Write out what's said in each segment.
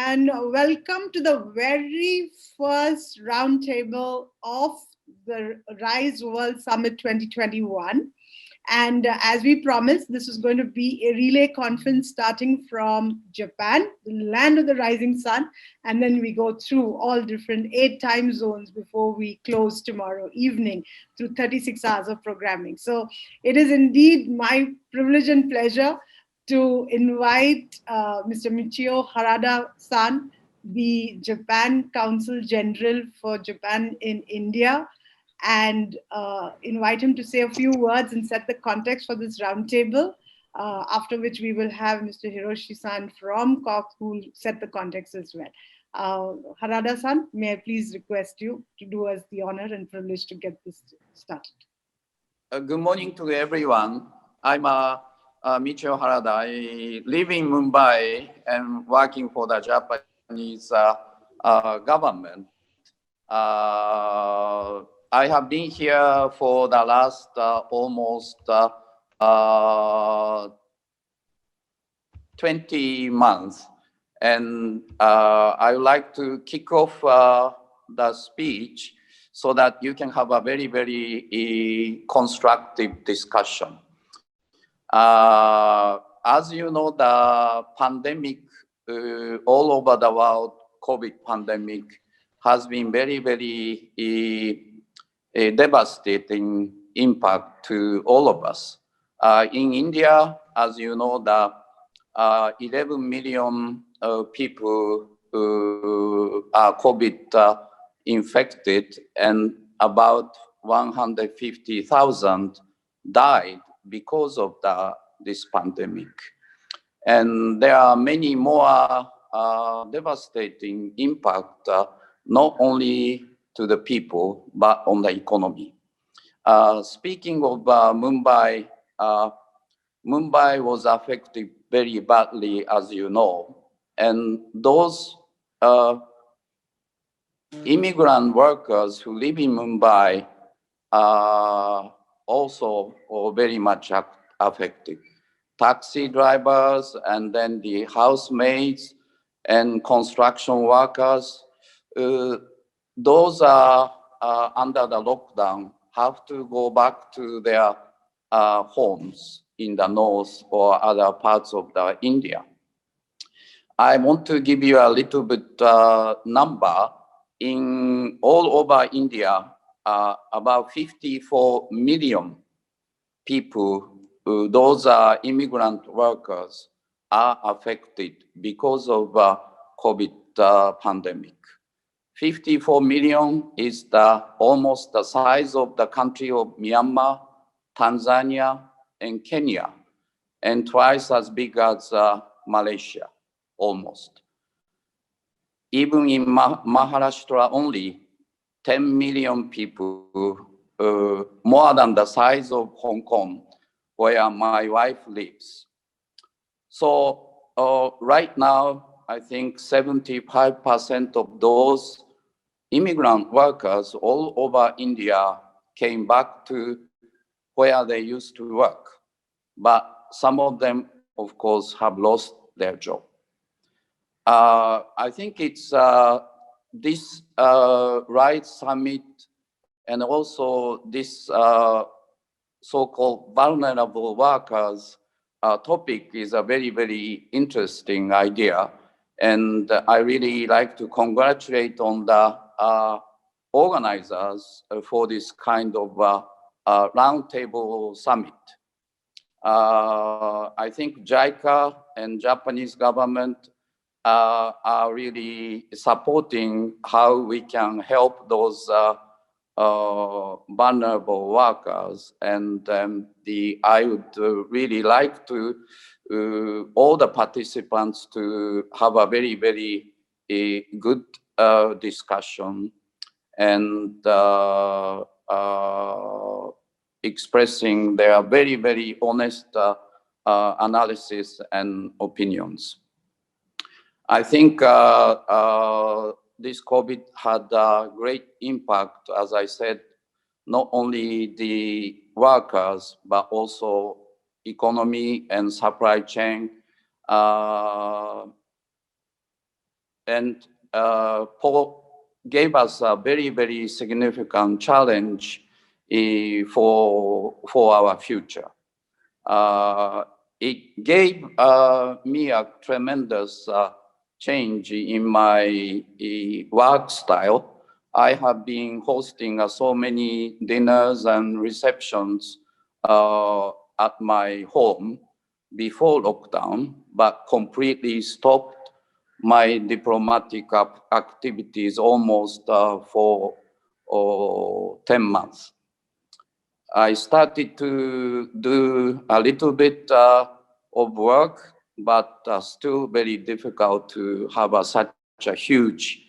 and welcome to the very first roundtable of the RISE World Summit 2021. And as we promised, this is going to be a relay conference starting from Japan, the land of the rising sun, and then we go through all different 8 time zones before we close tomorrow evening through 36 hours of programming. So it is indeed my privilege and pleasure to invite Mr. Michio Harada-san, the Japan Council General for Japan in India, and invite him to say a few words and set the context for this roundtable, after which we will have Mr. Hiroshi-san from Caux who will set the context as well. Harada-san, may I please request you to do us the honor and privilege to get this started. Good morning to everyone. I'm Michio Harada. I live in Mumbai and working for the Japanese government. I have been here for the last almost 20 months. And I would like to kick off the speech so that you can have a very, very constructive discussion. As you know, the pandemic all over the world, COVID pandemic, has been very, very devastating impact to all of us. In India, as you know, the 11 million people are COVID infected, and about 150,000 died because of this pandemic. And there are many more devastating impact, not only to the people, but on the economy. Speaking of Mumbai, Mumbai was affected very badly, as you know, and those immigrant workers who live in Mumbai also are very much affected. Taxi drivers and then the housemaids and construction workers, those are under the lockdown, have to go back to their homes in the north or other parts of India. I want to give you a little bit number. In all over India, about 54 million people, those are immigrant workers, are affected because of COVID pandemic. 54 million is almost the size of the country of Myanmar, Tanzania, and Kenya, and twice as big as Malaysia, almost. Even in Maharashtra only, 10 million people, more than the size of Hong Kong, where my wife lives. So right now, I think 75% of those immigrant workers all over India came back to where they used to work. But some of them, of course, have lost their job. I think it's this RISE Summit and also this so-called vulnerable workers topic is a very, very interesting idea. And I really like to congratulate on the organizers for this kind of roundtable summit. I think JICA and Japanese government are really supporting how we can help those vulnerable workers. And I would really like to all the participants to have a very, very good discussion and expressing their very, very honest analysis and opinions. I think this COVID had a great impact, as I said, not only the workers, but also economy and supply chain. and gave us a very, very significant challenge for our future. It gave me a tremendous change in my work style. I have been hosting so many dinners and receptions at my home before lockdown, but completely stopped my diplomatic activities almost for 10 months. I started to do a little bit of work, but still very difficult to have such a huge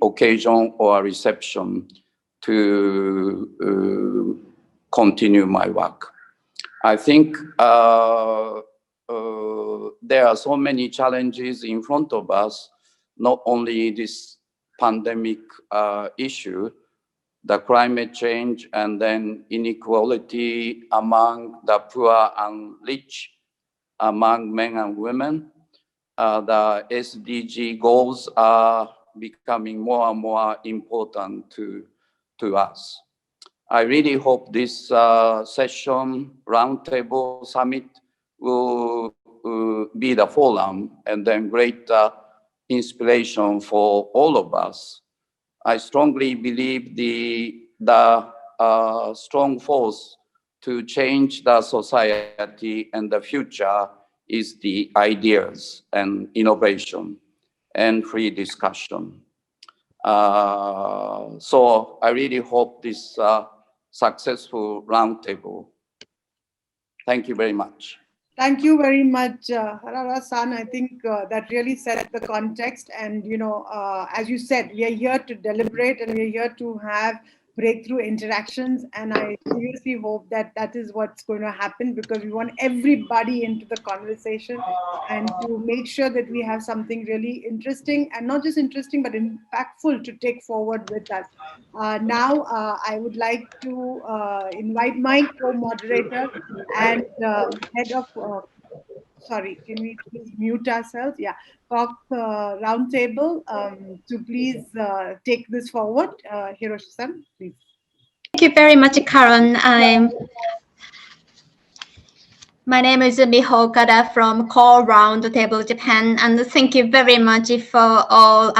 occasion or reception to continue my work. I think there are so many challenges in front of us, not only this pandemic issue, the climate change, and then inequality among the poor and rich, among men and women. The SDG goals are becoming more and more important to us. I really hope this session, Roundtable Summit, will be the forum and then great inspiration for all of us. I strongly believe the strong force to change the society and the future is the ideas and innovation and free discussion. So I really hope this successful roundtable. Thank you very much. Thank you very much, Harada-san. I think that really set the context. And, you know, as you said, we are here to deliberate and we're here to have breakthrough interactions. And I seriously hope that that is what's going to happen, because we want everybody into the conversation and to make sure that we have something really interesting, and not just interesting, but impactful to take forward with us. Now, I would like to invite my co-moderator and head of, sorry, can we please mute ourselves? Yeah, Caux Round Table, to please take this forward. Hiroshi-san, please. Thank you very much, Karen. My name is Miho Kado from Caux Round Table Japan, and thank you very much for all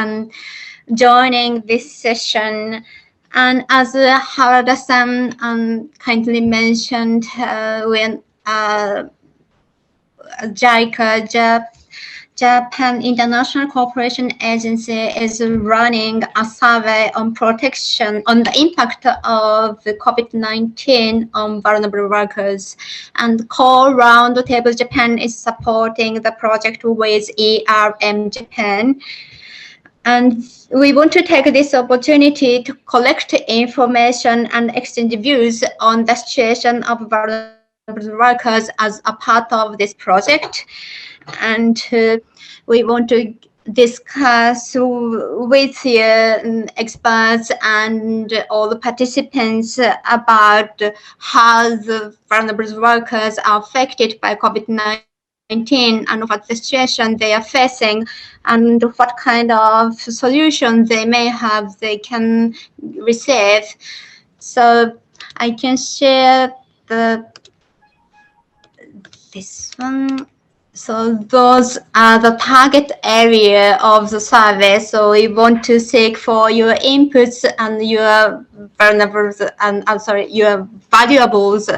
joining this session. And as Harada-san kindly mentioned, when JICA, Japan International Cooperation Agency, is running a survey on protection, on the impact of COVID-19 on vulnerable workers. And Caux Round Table Japan is supporting the project with IHRB Japan. And we want to take this opportunity to collect information and exchange views on the situation of vulnerable workers as a part of this project. And we want to discuss with experts and all the participants about how the vulnerable workers are affected by COVID-19 and what the situation they are facing and what kind of solution they may have, they can receive. So I can share this one. So those are the target area of the survey. So we want to seek for your inputs and your your valuables,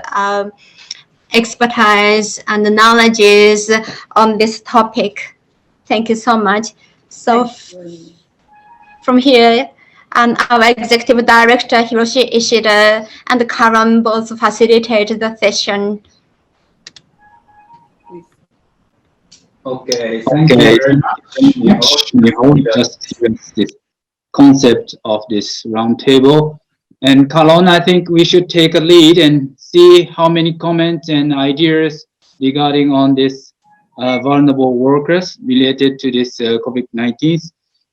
expertise and knowledges on this topic. Thank you so much. So from here, and our executive director Hiroshi Ishida and Karen both facilitate the session. Okay, thank you very much. Just this concept of this roundtable. And Kalon, I think we should take a lead and see how many comments and ideas regarding on this vulnerable workers related to this COVID-19.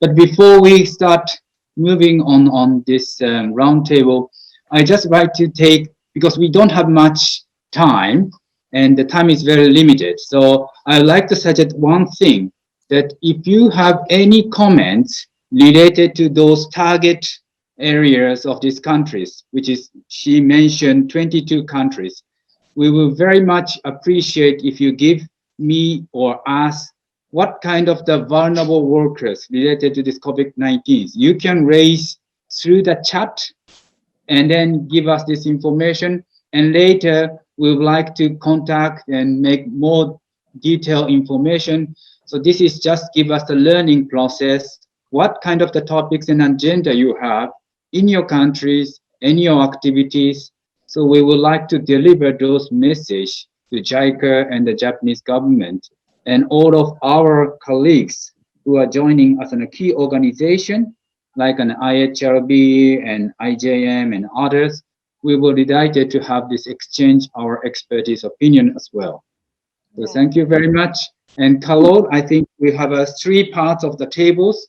But before we start moving on this roundtable, I just like to take, because we don't have much time, and the time is very limited. So I like to suggest one thing. that if you have any comments related to those target areas of these countries, which is, she mentioned 22 countries, we will very much appreciate if you give me or us what kind of the vulnerable workers related to this COVID-19. You can raise through the chat and then give us this information. And later, we would like to contact and make more detailed information. So this is just give us the learning process, what kind of the topics and agenda you have in your countries, in your activities. So we would like to deliver those messages to JICA and the Japanese government and all of our colleagues who are joining us in a key organization like an IHRB and IJM and others. We will be delighted to have this exchange our expertise opinion as well. So thank you very much. And Carlo, I think we have 3 parts of the tables.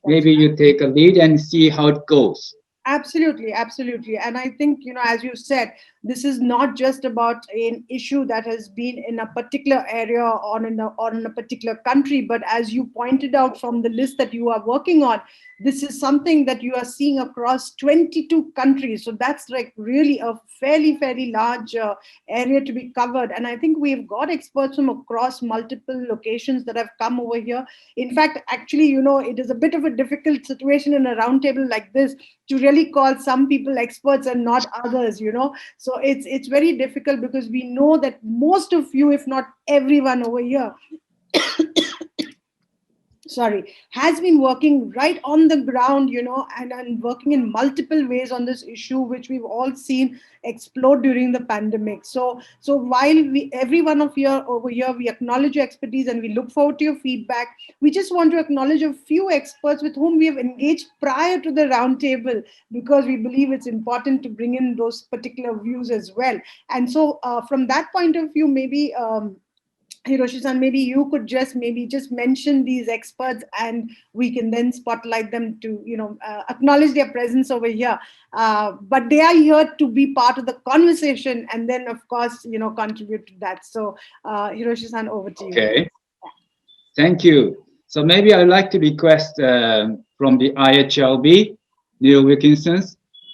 Maybe you take a lead and see how it goes. Absolutely, absolutely. And I think, as you said, this is not just about an issue that has been in a particular area or in a particular country, but as you pointed out from the list that you are working on, this is something that you are seeing across 22 countries. So that's like really a fairly large area to be covered. And I think we've got experts from across multiple locations that have come over here. In fact, actually, it is a bit of a difficult situation in a roundtable like this to really call some people experts and not others, So it's very difficult because we know that most of you, if not everyone over here, has been working right on the ground, and working in multiple ways on this issue, which we've all seen explode during the pandemic. So while every one of you over here, we acknowledge your expertise and we look forward to your feedback, we just want to acknowledge a few experts with whom we have engaged prior to the roundtable, because we believe it's important to bring in those particular views as well. And so from that point of view, maybe Hiroshi-san, maybe you could just mention these experts, and we can then spotlight them to acknowledge their presence over here. But they are here to be part of the conversation, and then of course contribute to that. So Hiroshi-san, over to you. Okay, thank you. So maybe I'd like to request from the IHRB, Neil Wilkinson,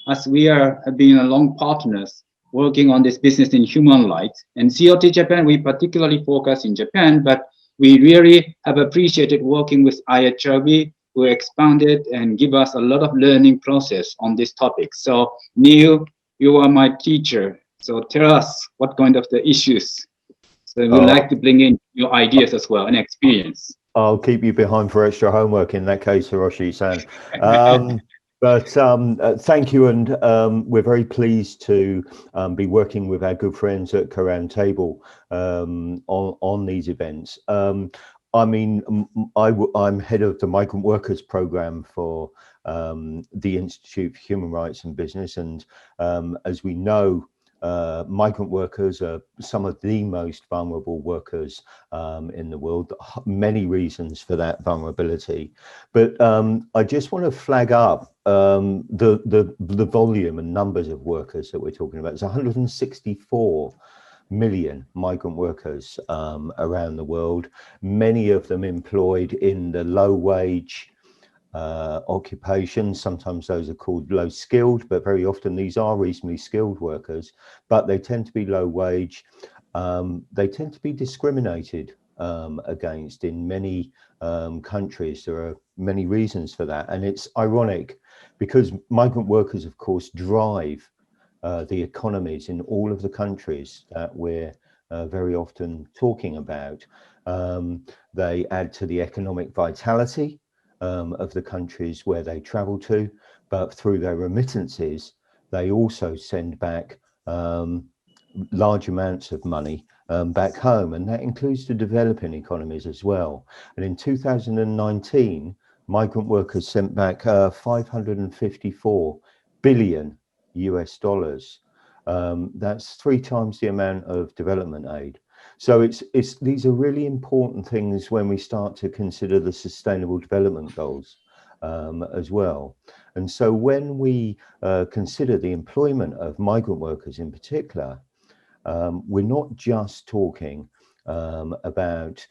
as we have been long partners working on this business in human rights. And COT Japan, we particularly focus in Japan, but we really have appreciated working with IHRB, who expanded and give us a lot of learning process on this topic. So Neil, you are my teacher. So tell us what kind of the issues. So we'd like to bring in your ideas as well and experience. I'll keep you behind for extra homework in that case, Hiroshi-san. But thank you, and we're very pleased to be working with our good friends at Caux Round Table on these events. I mean, I'm head of the Migrant Workers program for the Institute for Human Rights and Business, and as we know, migrant workers are some of the most vulnerable workers in the world. Many reasons for that vulnerability, but I just want to flag up the volume and numbers of workers that we're talking about. It's 164 million migrant workers around the world, many of them employed in the low wage occupations. Sometimes those are called low skilled, but very often these are reasonably skilled workers, but they tend to be low wage. They tend to be discriminated against in many countries. There are many reasons for that, and it's ironic because migrant workers, of course, drive the economies in all of the countries that we're very often talking about. They add to the economic vitality of the countries where they travel to, but through their remittances, they also send back large amounts of money back home, and that includes the developing economies as well. And in 2019, migrant workers sent back 554 billion US dollars. That's 3 times the amount of development aid. So these are really important things when we start to consider the Sustainable Development Goals as well. And so when we consider the employment of migrant workers in particular, we're not just talking about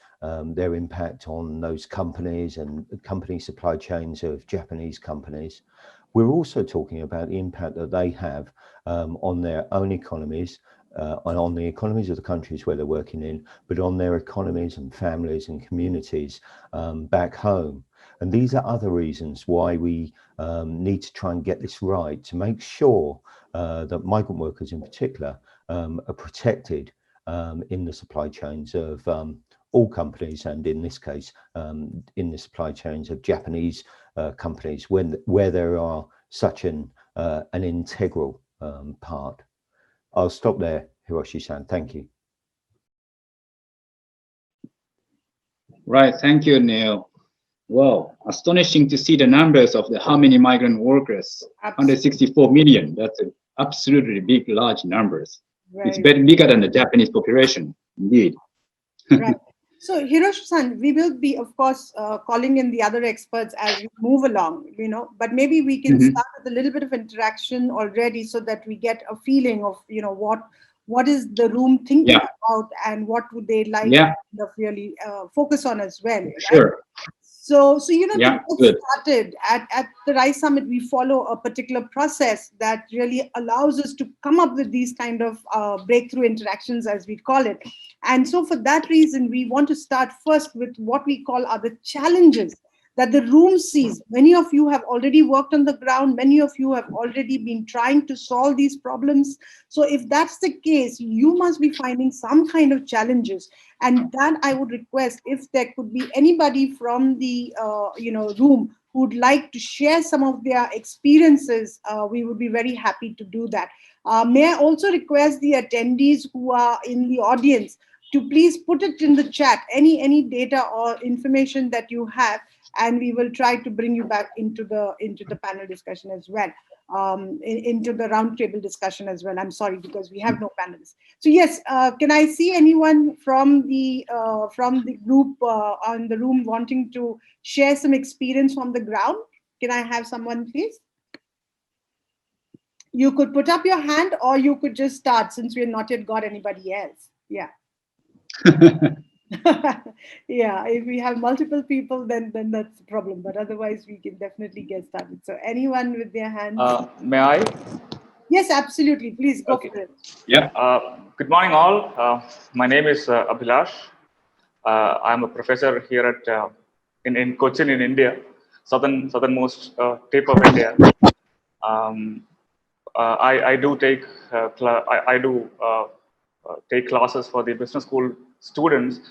their impact on those companies and company supply chains of Japanese companies. We're also talking about the impact that they have on their own economies, and on the economies of the countries where they're working in, but on their economies and families and communities back home. And these are other reasons why we need to try and get this right, to make sure that migrant workers in particular are protected in the supply chains of all companies, and in this case, in the supply chains of Japanese companies, where there are such an integral part. I'll stop there, Hiroshi-san. Thank you. Right, thank you, Neil. Wow, astonishing to see the numbers of how many migrant workers, 164 million. That's absolutely big, large numbers. Right. It's bigger than the Japanese population, indeed. Right. So, Hiroshi-san, we will be, of course, calling in the other experts as we move along, but maybe we can start with a little bit of interaction already so that we get a feeling of, what is the room thinking about and what would they like to really focus on as well. Right? Sure. So to get started at the RISE Summit, we follow a particular process that really allows us to come up with these kind of breakthrough interactions, as we call it. And so for that reason, we want to start first with what we call are the challenges that the room sees. Many of you have already worked on the ground. Many of you have already been trying to solve these problems. So if that's the case, you must be finding some kind of challenges. And that I would request, if there could be anybody from the room who would like to share some of their experiences, we would be very happy to do that. May I also request the attendees who are in the audience to please put it in the chat, any data or information that you have, and we will try to bring you back into the panel discussion as well, into the roundtable discussion as well. I'm sorry, because we have no panelists. So yes, can I see anyone from the group on the room wanting to share some experience from the ground? Can I have someone, please? You could put up your hand, or you could just start, since we have not yet got anybody else. Yeah. Yeah, if we have multiple people, then that's the problem. But otherwise, we can definitely get started. So anyone with their hand? May I? Yes, absolutely. Please go for it. Yeah. Good morning, all. My name is Abhilash. I'm a professor here at in Cochin in India, southernmost tip of India. I do take take classes for the business school students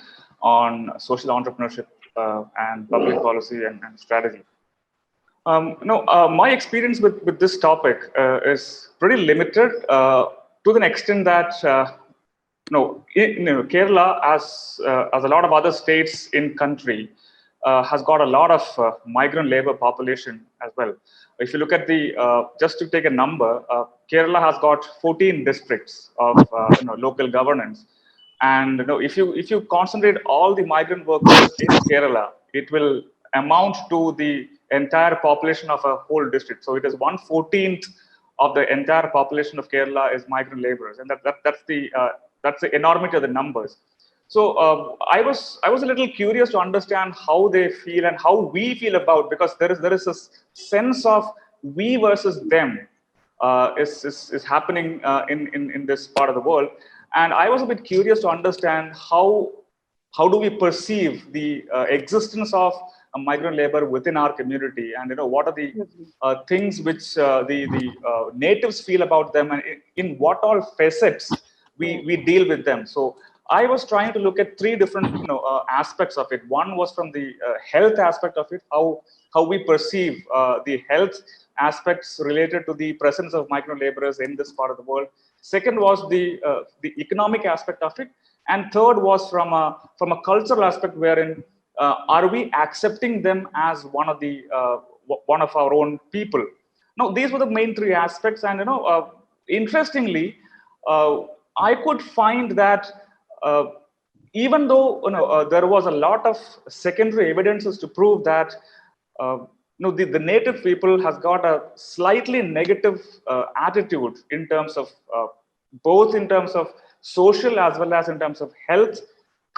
on social entrepreneurship and public policy and strategy. My experience with this topic is pretty limited to the extent that Kerala, as a lot of other states in country, has got a lot of migrant labor population as well. If you look at the, just to take a number, Kerala has got 14 districts of local governance, and if you concentrate all the migrant workers in Kerala, it will amount to the entire population of a whole district. So it is 1/14 of the entire population of Kerala is migrant laborers, and that's the enormity of the numbers. So I was a little curious to understand how they feel and how we feel about, because there is a sense of we versus them is happening in this part of the world, and I was a bit curious to understand how do we perceive the existence of migrant labor within our community, and what are the things which the natives feel about them, and in what all facets we deal with them. So I was trying to look at three different aspects of it. One was from the health aspect of it, how we perceive the health aspects related to the presence of migrant laborers in this part of the world. Second was the economic aspect of it, and third was from a cultural aspect, wherein are we accepting them as one of our own people? Now, these were the main three aspects, and interestingly, I could find that even though there was a lot of secondary evidences to prove that the native people has got a slightly negative attitude in terms of both in terms of social as well as in terms of health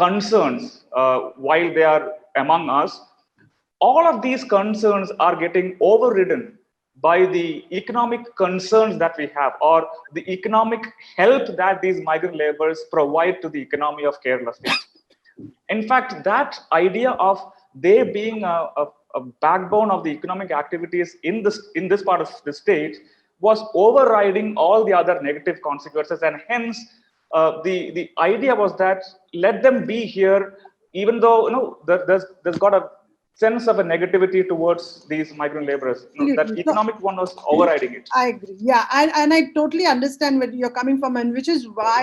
concerns while they are among us, all of these concerns are getting overridden by the economic concerns that we have, or the economic help that these migrant laborers provide to the economy of Kerala state. In fact, that idea of they being a backbone of the economic activities in this part of the state was overriding all the other negative consequences, and hence the idea was that let them be here, even though there's got a sense of a negativity towards these migrant laborers. That economic one was overriding it. I agree. Yeah, and I totally understand where you're coming from, and which is why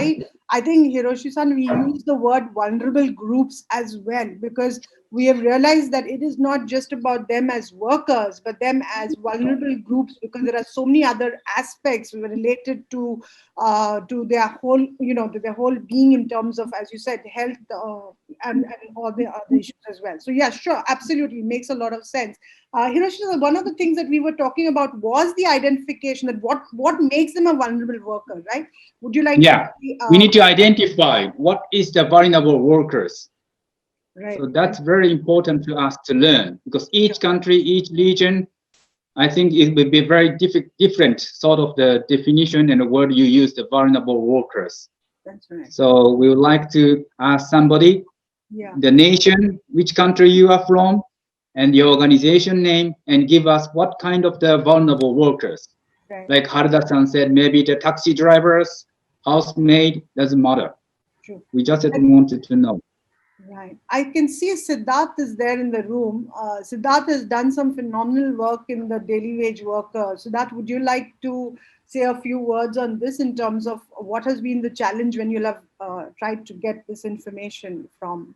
I think, Hiroshi-san, we use the word vulnerable groups as well, because we have realized that it is not just about them as workers, but them as vulnerable groups, because there are so many other aspects related to their whole, their whole being in terms of, as you said, health and all the other issues as well. So yeah, sure, absolutely, makes a lot of sense. Hiroshi, one of the things that we were talking about was the identification, that what makes them a vulnerable worker, right? Would you like to? We need to identify what is the vulnerable workers. Right. So that's very important for us to learn, because each country, each region, I think it will be very different sort of the definition and the word you use, the vulnerable workers. That's right. So we would like to ask somebody, the nation, which country you are from, and the organization name, and give us what kind of the vulnerable workers. Right. Like Harada-san said, maybe the taxi drivers, housemaid, doesn't matter. True. We just wanted to know. Right. I can see Siddharth is there in the room. Siddharth has done some phenomenal work in the daily wage worker. Siddharth, would you like to say a few words on this in terms of what has been the challenge when you have tried to get this information from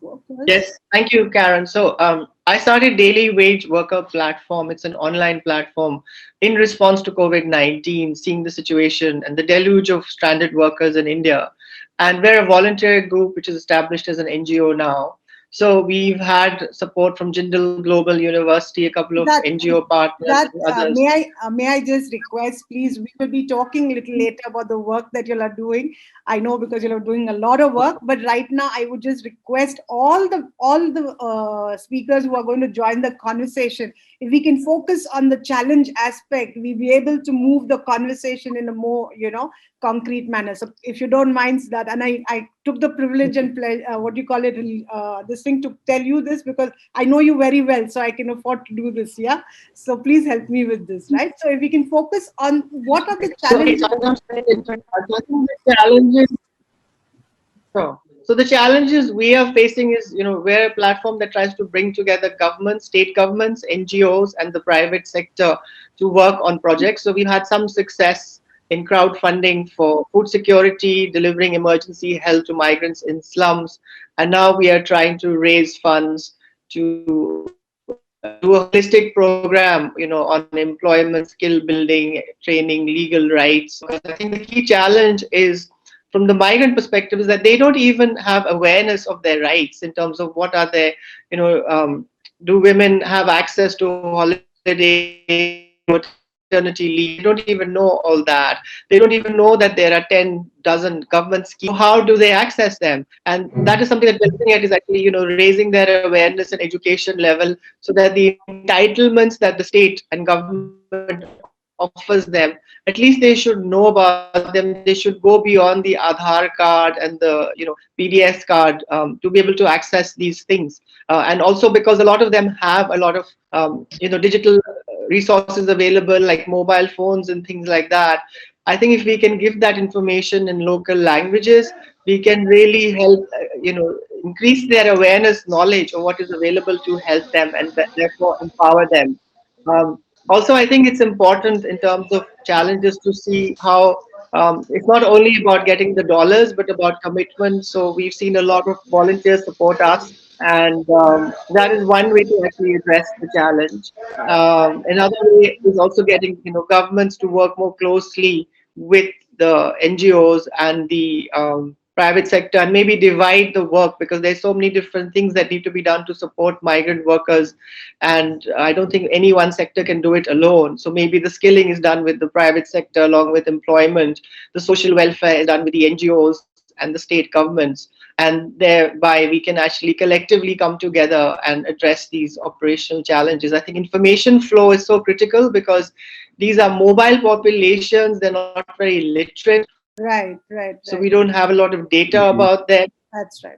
workers? Yes, thank you, Karen. So I started Daily Wage Worker Platform. It's an online platform in response to COVID-19, seeing the situation and the deluge of stranded workers in India. And we're a volunteer group which is established as an NGO now. So we've had support from Jindal Global University, a couple of NGO partners. May I just request, please, we will be talking a little later about the work that you are doing. I know, because you are doing a lot of work, but right now I would just request all the speakers who are going to join the conversation, if we can focus on the challenge aspect, we'll be able to move the conversation in a more, concrete manner. So if you don't mind that, and I took the privilege and this thing to tell you this, because I know you very well, so I can afford to do this. Yeah. So please help me with this, right? So if we can focus on what are the challenges. So the challenges we are facing is, we're a platform that tries to bring together governments, state governments, NGOs, and the private sector to work on projects. So we've had some success in crowdfunding for food security, delivering emergency help to migrants in slums. And now we are trying to raise funds to do a holistic program, on employment, skill building, training, legal rights. Because I think the key challenge is, from the migrant perspective, is that they don't even have awareness of their rights in terms of what are their, do women have access to holiday, maternity leave? They don't even know all that. They don't even know that there are 10 dozen government schemes. How do they access them? And that is something that we're looking at, is actually, raising their awareness and education level, so that the entitlements that the state and government offers them, at least they should know about them. They should go beyond the Aadhaar card and the PDS card to be able to access these things. And also because a lot of them have a lot of digital resources available, like mobile phones and things like that. I think if we can give that information in local languages, we can really help increase their awareness, knowledge of what is available to help them, and therefore empower them. Also, I think it's important in terms of challenges to see how it's not only about getting the dollars, but about commitment. So we've seen a lot of volunteers support us, and that is one way to actually address the challenge. Another way is also getting governments to work more closely with the NGOs and the private sector, and maybe divide the work, because there's so many different things that need to be done to support migrant workers, and I don't think any one sector can do it alone. So maybe the skilling is done with the private sector along with employment, the social welfare is done with the NGOs and the state governments, and thereby we can actually collectively come together and address these operational challenges. I think information flow is so critical because these are mobile populations, they're not very literate. Right. So we don't have a lot of data about them. That's right.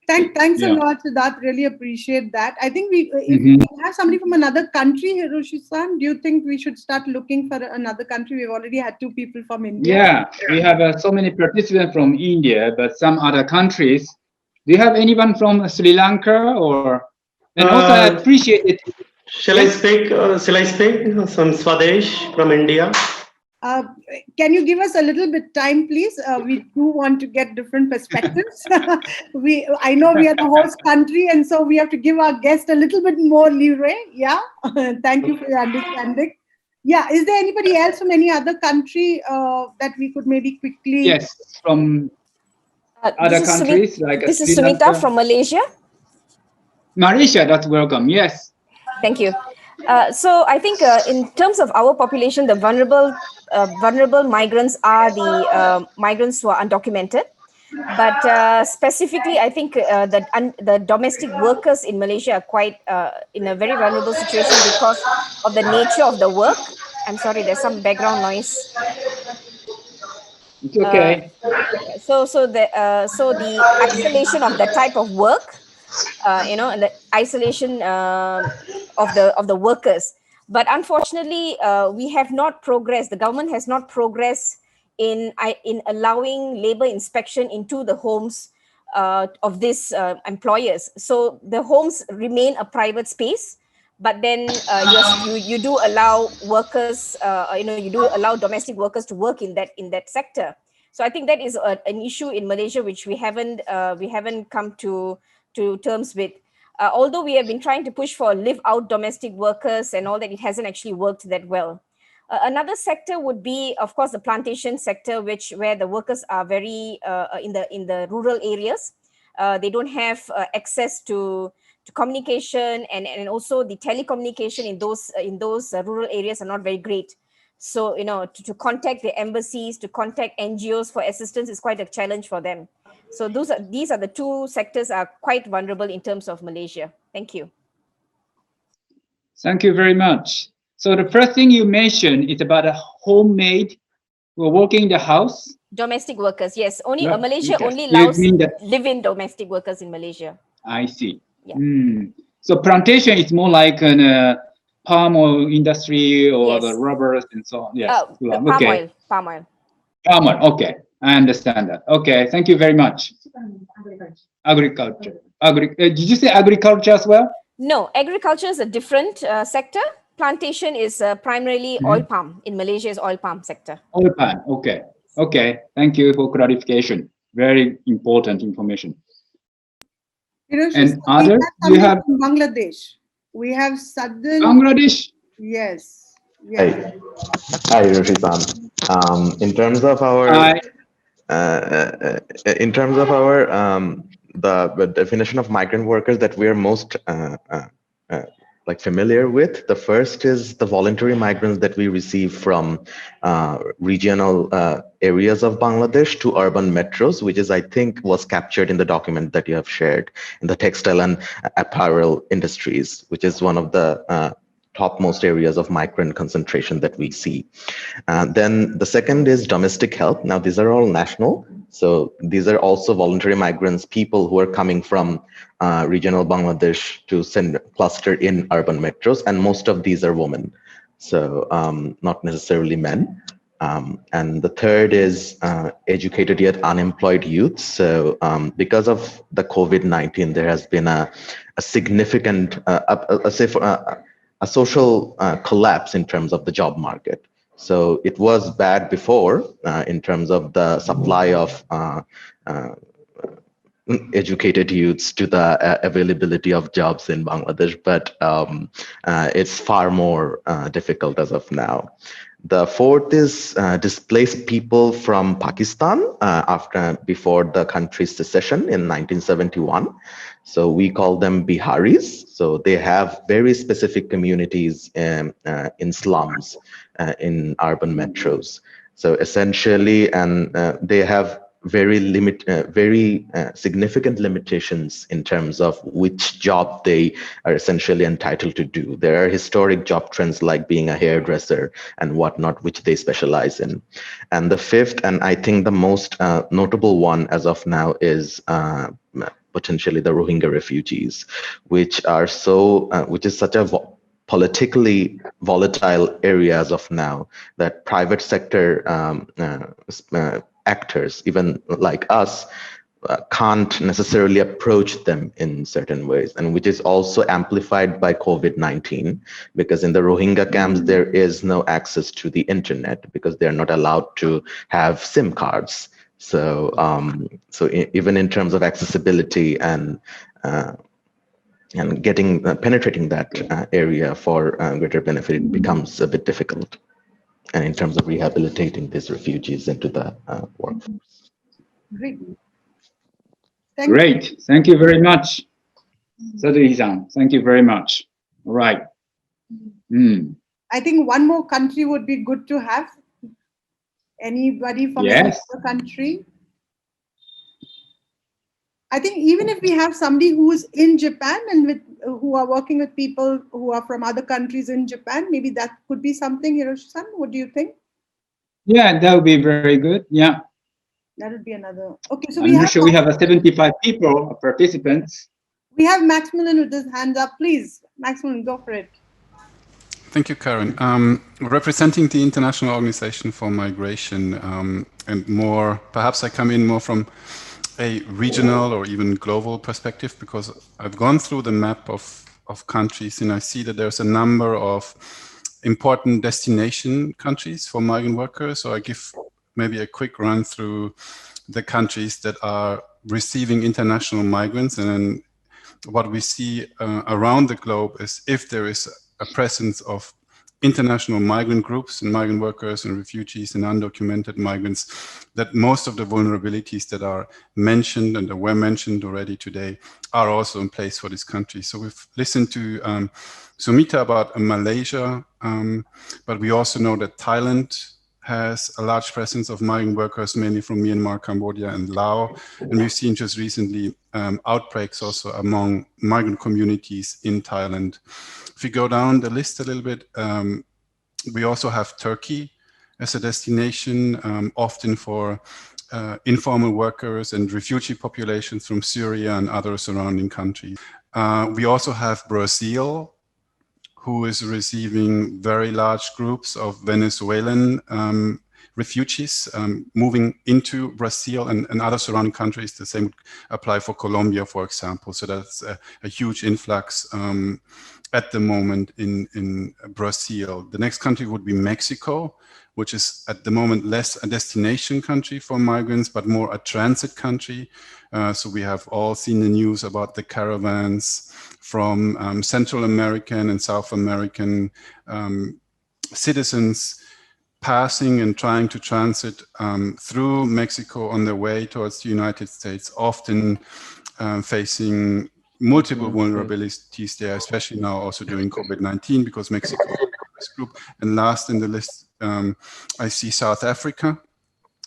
Thanks a lot, Siddharth. Really appreciate that. I think if we have somebody from another country, Hiroshi-san, do you think we should start looking for another country? We've already had 2 people from India. Yeah, we have so many participants from India, but some other countries. Do you have anyone from Sri Lanka or? And also, I appreciate it. Shall I speak? Some Swadesh from India. Can you give us a little bit time, please? We do want to get different perspectives. I know we are the host country, and so we have to give our guest a little bit more leeway. Yeah, thank you for your understanding. Yeah, is there anybody else from any other country that we could maybe quickly? Yes, from other countries like this is Sunita from Malaysia. Malaysia, that's welcome. Yes. Thank you. So I think in terms of our population, the vulnerable migrants are the migrants who are undocumented. But specifically, I think the domestic workers in Malaysia are quite in a very vulnerable situation because of the nature of the work. I'm sorry, there's some background noise. It's okay. So the isolation of the type of work, and the isolation of the workers. But unfortunately, we have not progressed. The government has not progressed in allowing labor inspection into the homes of these employers. So the homes remain a private space, but then you do allow workers, you do allow domestic workers to work in that sector. So I think that is an issue in Malaysia which we haven't come to terms with. Although we have been trying to push for live-out domestic workers and all that, it hasn't actually worked that well. Another sector would be, of course, the plantation sector, where the workers are very in the rural areas. They don't have access to communication, and also the telecommunication in those rural areas are not very great. So to contact the embassies, to contact NGOs for assistance is quite a challenge for them. So these are the 2 sectors are quite vulnerable in terms of Malaysia. Thank you. Thank you very much. So the first thing you mentioned is about a homemade who are working in the house. Domestic workers, yes. Malaysia Okay. only allows live-in domestic workers in Malaysia. I see. Yeah. So plantation is more like an palm oil industry or Yes. the rubbers and so on. Yes. Palm oil. Palm oil. Okay, I understand that. Okay, thank you very much. Agriculture. Did you say agriculture as well? No, agriculture is a different sector. Plantation is primarily oil palm. In Malaysia is oil palm sector. Oil palm. Okay. Okay. Thank you for clarification. Very important information. And others, you have Bangladesh. We have southern Bangladesh. Yes. Hi, Hiroshi-san. In terms of our the definition of migrant workers that we are most familiar with, the first is the voluntary migrants that we receive from regional areas of Bangladesh to urban metros, which is, I think, was captured in the document that you have shared in the textile and apparel industries, which is one of the topmost areas of migrant concentration that we see. Then the second is domestic help. Now, these are all national. So these are also voluntary migrants, people who are coming from regional Bangladesh to cluster in urban metros. And most of these are women, so not necessarily men. And the third is educated yet unemployed youth. So because of the COVID-19, there has been a significant, a social collapse in terms of the job market. So it was bad before in terms of the supply of educated youths to the availability of jobs in Bangladesh, but it's far more difficult as of now. The fourth is displaced people from Pakistan before the country's secession in 1971. So we call them Biharis. So they have very specific communities in slums in urban metros. So essentially, and they have very significant limitations in terms of which job they are essentially entitled to do. There are historic job trends like being a hairdresser and whatnot, which they specialize in. And the fifth, and I think the most notable one as of now, is potentially the Rohingya refugees, which is such a politically volatile area as of now, that private sector actors, even like us, can't necessarily approach them in certain ways, and which is also amplified by COVID-19, because in the Rohingya camps, there is no access to the internet because they're not allowed to have SIM cards. So, even in terms of accessibility and penetrating that area for greater benefit, it becomes a bit difficult. And in terms of rehabilitating these refugees into the workforce. Great. Great. Thank you very much, Sadri-san. Thank you very much. All right. I think one more country would be good to have. Anybody from another country? I think even if we have somebody who's in Japan and who are working with people who are from other countries in Japan, maybe that could be something, Hiroshi-san. What do you think? Yeah, that would be very good. Yeah. That would be another. Okay, so we have 75 people, participants. We have Maximilian with his hands up. Please, Maximilian, go for it. Thank you, Karen. Representing the International Organization for Migration, and more, perhaps I come in more from a regional or even global perspective, because I've gone through the map of countries and I see that there's a number of important destination countries for migrant workers. So I give maybe a quick run through the countries that are receiving international migrants. And then what we see around the globe is if there is a presence of international migrant groups and migrant workers and refugees and undocumented migrants, that most of the vulnerabilities that are mentioned and that were mentioned already today are also in place for this country. So we've listened to Sumita about Malaysia, but we also know that Thailand has a large presence of migrant workers, mainly from Myanmar, Cambodia, and Laos. And we've seen just recently outbreaks also among migrant communities in Thailand. If we go down the list a little bit, we also have Turkey as a destination, often for informal workers and refugee populations from Syria and other surrounding countries. We also have Brazil, who is receiving very large groups of Venezuelan refugees moving into Brazil and other surrounding countries. The same would apply for Colombia, for example. So that's a huge influx at the moment in Brazil. The next country would be Mexico, which is at the moment less a destination country for migrants, but more a transit country. So we have all seen the news about the caravans from Central American and South American citizens passing and trying to transit through Mexico on their way towards the United States, often facing multiple vulnerabilities there, especially now also during COVID-19, because Mexico is a risk group. And last in the list, I see South Africa.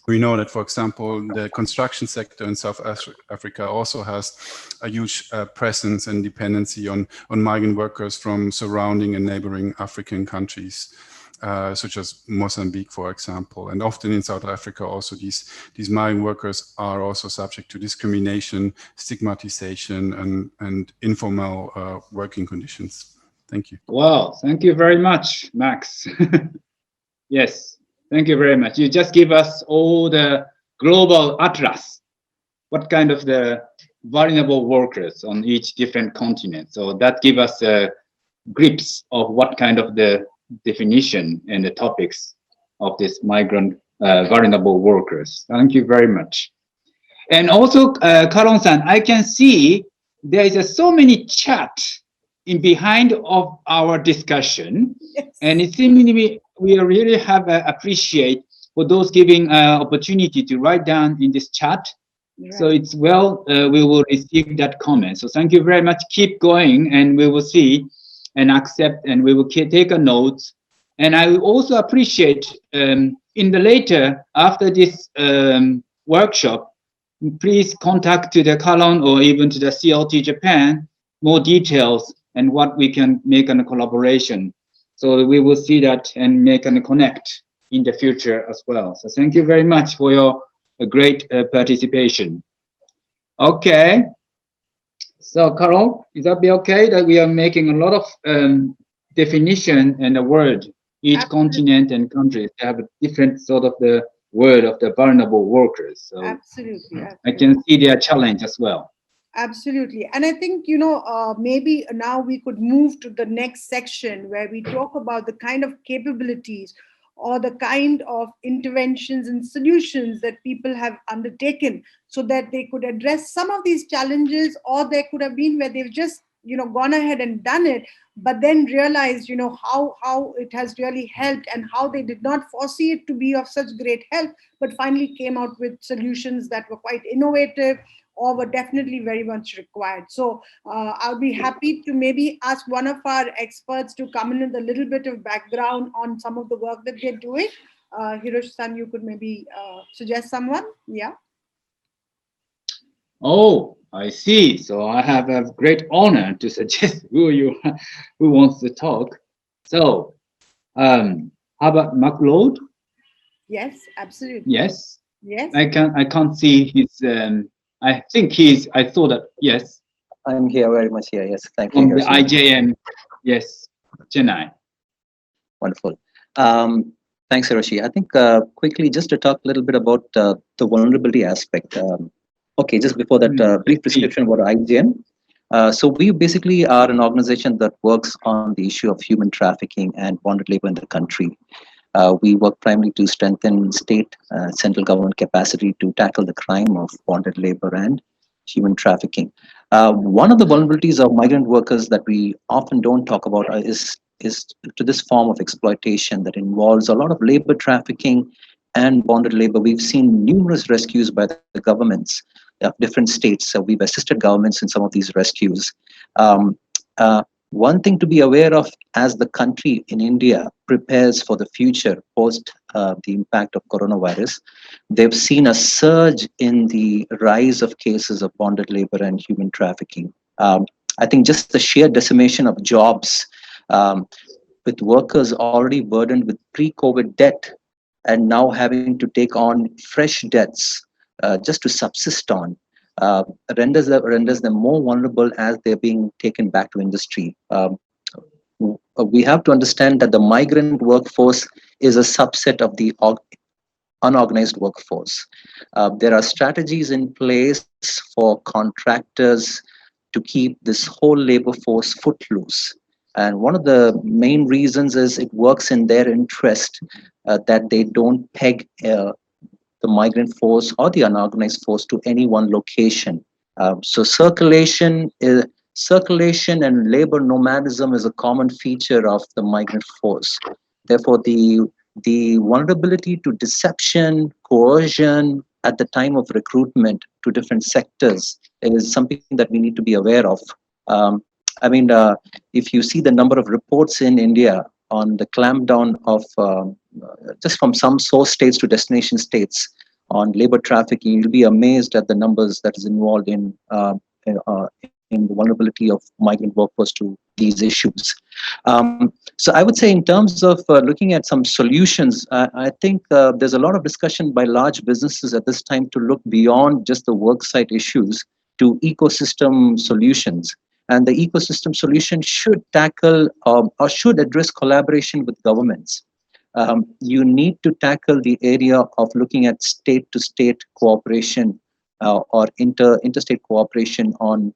We know that, for example, the construction sector in South Africa also has a huge presence and dependency on migrant workers from surrounding and neighboring African countries, such as Mozambique, for example. And often in South Africa also these migrant workers are also subject to discrimination, stigmatization, and informal working conditions. Thank you. Wow, thank you very much, Max. Yes. Thank you very much. You just give us all the global atlas, what kind of the vulnerable workers on each different continent. So that gives us a glimpse of what kind of the definition and the topics of this migrant vulnerable workers. Thank you very much. And also, Karon-san, I can see there is so many chat in behind of our discussion. Yes. And it seems to me we really have appreciate for those giving opportunity to write down in this chat. Right. So it's well, we will receive that comment. So thank you very much. Keep going, and we will see and accept, and we will take a note. And I will also appreciate in the later, after this workshop, please contact to the Kalon or even to the CLT Japan more details and what we can make a collaboration. So we will see that and make a connect in the future as well. So thank you very much for your great participation. Okay. So Carol, is that be okay that we are making a lot of definition and a word, each continent and country have a different sort of the word of the vulnerable workers. So absolutely. I can see their challenge as well. Absolutely. And I think, maybe now we could move to the next section where we talk about the kind of capabilities or the kind of interventions and solutions that people have undertaken so that they could address some of these challenges, or there could have been where they've just gone ahead and done it, but then realized how it has really helped and how they did not foresee it to be of such great help, but finally came out with solutions that were quite innovative or were definitely very much required. So I'll be happy to maybe ask one of our experts to come in with a little bit of background on some of the work that they're doing. Hiroshi-san, you could maybe suggest someone? Yeah. Oh, I see. So I have a great honor to suggest who wants to talk. So, how about McLeod? Yes, absolutely. Yes. Yes. I can't see his. I think I thought that. Yes. I'm here, very much here. Yes, thank you. From the IJM. Yes, Chennai. Wonderful. Thanks, Hiroshi. I think quickly just to talk a little bit about the vulnerability aspect. Okay, just before that, brief description about IJM. So we basically are an organization that works on the issue of human trafficking and bonded labor in the country. We work primarily to strengthen state, central government capacity to tackle the crime of bonded labor and human trafficking. One of the vulnerabilities of migrant workers that we often don't talk about is to this form of exploitation that involves a lot of labor trafficking and bonded labor. We've seen numerous rescues by the governments of different states. So we've assisted governments in some of these rescues. One thing to be aware of as the country in India prepares for the future post the impact of coronavirus, they've seen a surge in the rise of cases of bonded labor and human trafficking. I think just the sheer decimation of jobs with workers already burdened with pre-COVID debt and now having to take on fresh debts just to subsist on, renders them more vulnerable as they're being taken back to industry. We have to understand that the migrant workforce is a subset of the unorganized workforce. There are strategies in place for contractors to keep this whole labor force footloose. And one of the main reasons is it works in their interest that they don't peg the migrant force or the unorganized force to any one location. So circulation and labor nomadism is a common feature of the migrant force. Therefore, the vulnerability to deception, coercion at the time of recruitment to different sectors is something that we need to be aware of. If you see the number of reports in India on the clampdown of just from some source states to destination states on labor trafficking, you'll be amazed at the numbers that is involved in the vulnerability of migrant workforce to these issues. So I would say in terms of looking at some solutions, I think there's a lot of discussion by large businesses at this time to look beyond just the worksite issues to ecosystem solutions. And the ecosystem solution should tackle or should address collaboration with governments. You need to tackle the area of looking at state-to-state cooperation or interstate cooperation on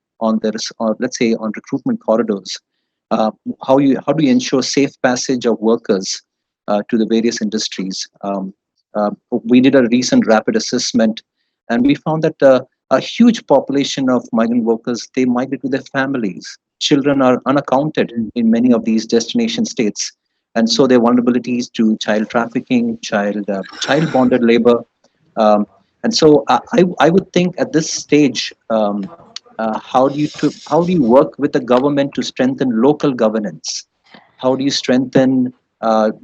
let's say on recruitment corridors. How do you ensure safe passage of workers to the various industries? We did a recent rapid assessment, and we found that a huge population of migrant workers, they migrate with their families. Children are unaccounted in many of these destination states. And so their vulnerabilities to child trafficking, child bonded labor. And so I would think at this stage, how do you work with the government to strengthen local governance? How do you strengthen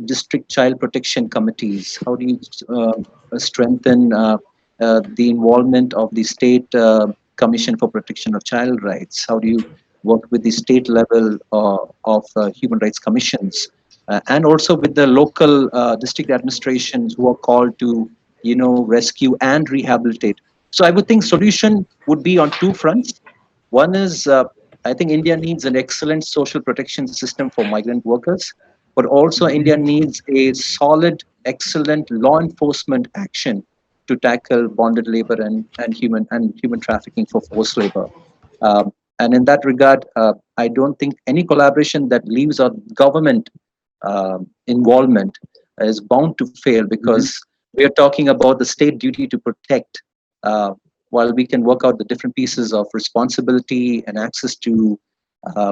district child protection committees? How do you strengthen the involvement of the state Commission for Protection of Child Rights? How do you work with the state level of human rights commissions, and also with the local district administrations who are called to, rescue and rehabilitate? So I would think solution would be on two fronts. One is, I think India needs an excellent social protection system for migrant workers, but also India needs a solid, excellent law enforcement action to tackle bonded labor and human trafficking for forced labor. And in that regard, I don't think any collaboration that leaves out government involvement is bound to fail, because we are talking about the state duty to protect. While we can work out the different pieces of responsibility and access to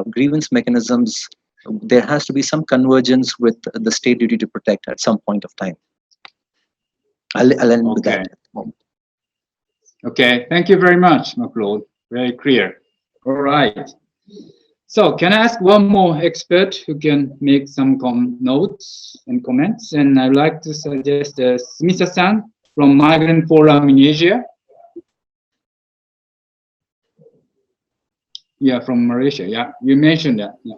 grievance mechanisms, there has to be some convergence with the state duty to protect at some point of time. I'll end with that at the moment. Okay, thank you very much, Macleod. Very clear. All right. So can I ask one more expert who can make some notes and comments? And I'd like to suggest Smita-san from Migrant Forum in Asia. Yeah, from Malaysia. Yeah, you mentioned that. Yeah.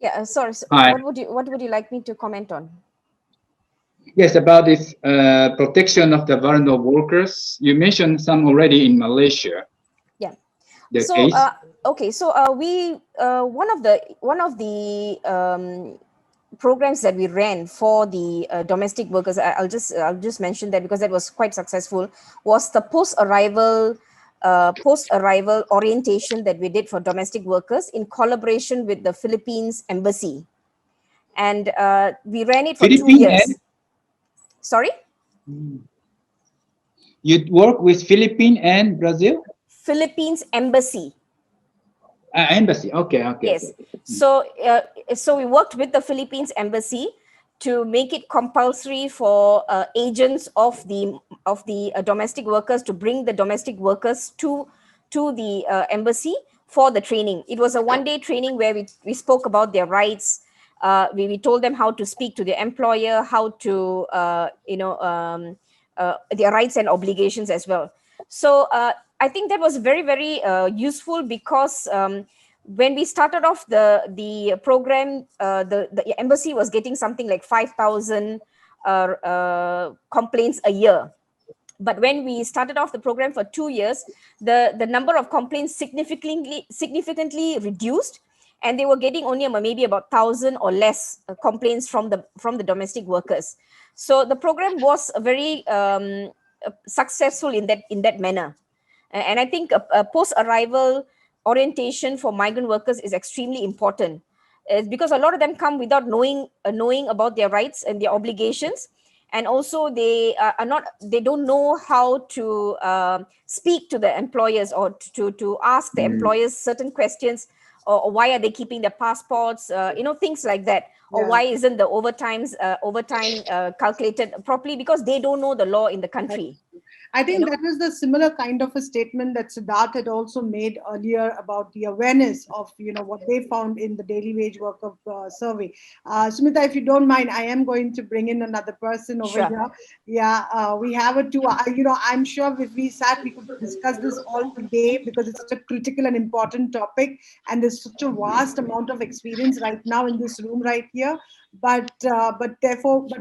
Yeah. Sorry. So Hi. what would you like me to comment on? Yes, about this protection of the vulnerable workers. You mentioned some already in Malaysia. Yeah. The So case. okay. So we one of the programs that we ran for the domestic workers. I'll just mention that because that was quite successful. Was the post-arrival orientation that we did for domestic workers in collaboration with the Philippines Embassy, and we ran it for 2 years. Sorry? You work with Philippines and Brazil? Philippines Embassy. Embassy. Okay. Yes. So we worked with the Philippines Embassy to make it compulsory for agents of the domestic workers to bring the domestic workers to the embassy for the training. It was a one-day training where we spoke about their rights. We told them how to speak to their employer, how to their rights and obligations as well. So I think that was very, very useful, because when we started off the program, the embassy was getting something like 5,000 complaints a year. But when we started off the program for 2 years, the number of complaints significantly reduced, and they were getting only maybe about 1,000 or less complaints from the domestic workers. So the program was very successful in that manner. And I think a post-arrival orientation for migrant workers is extremely important, because a lot of them come without knowing about their rights and their obligations, and also they don't know how to speak to the employers, or to ask the employers certain questions, or why are they keeping their passports, things like that, or why isn't the overtime calculated properly, because they don't know the law in the country. I think that was the similar kind of a statement that Siddharth had also made earlier about the awareness of, what they found in the daily wage worker survey. Sumita, if you don't mind, I am going to bring in another person over here. Yeah, we have a 2 hour, I'm sure if we sat, we could discuss this all day, because it's such a critical and important topic. And there's such a vast amount of experience right now in this room right here. But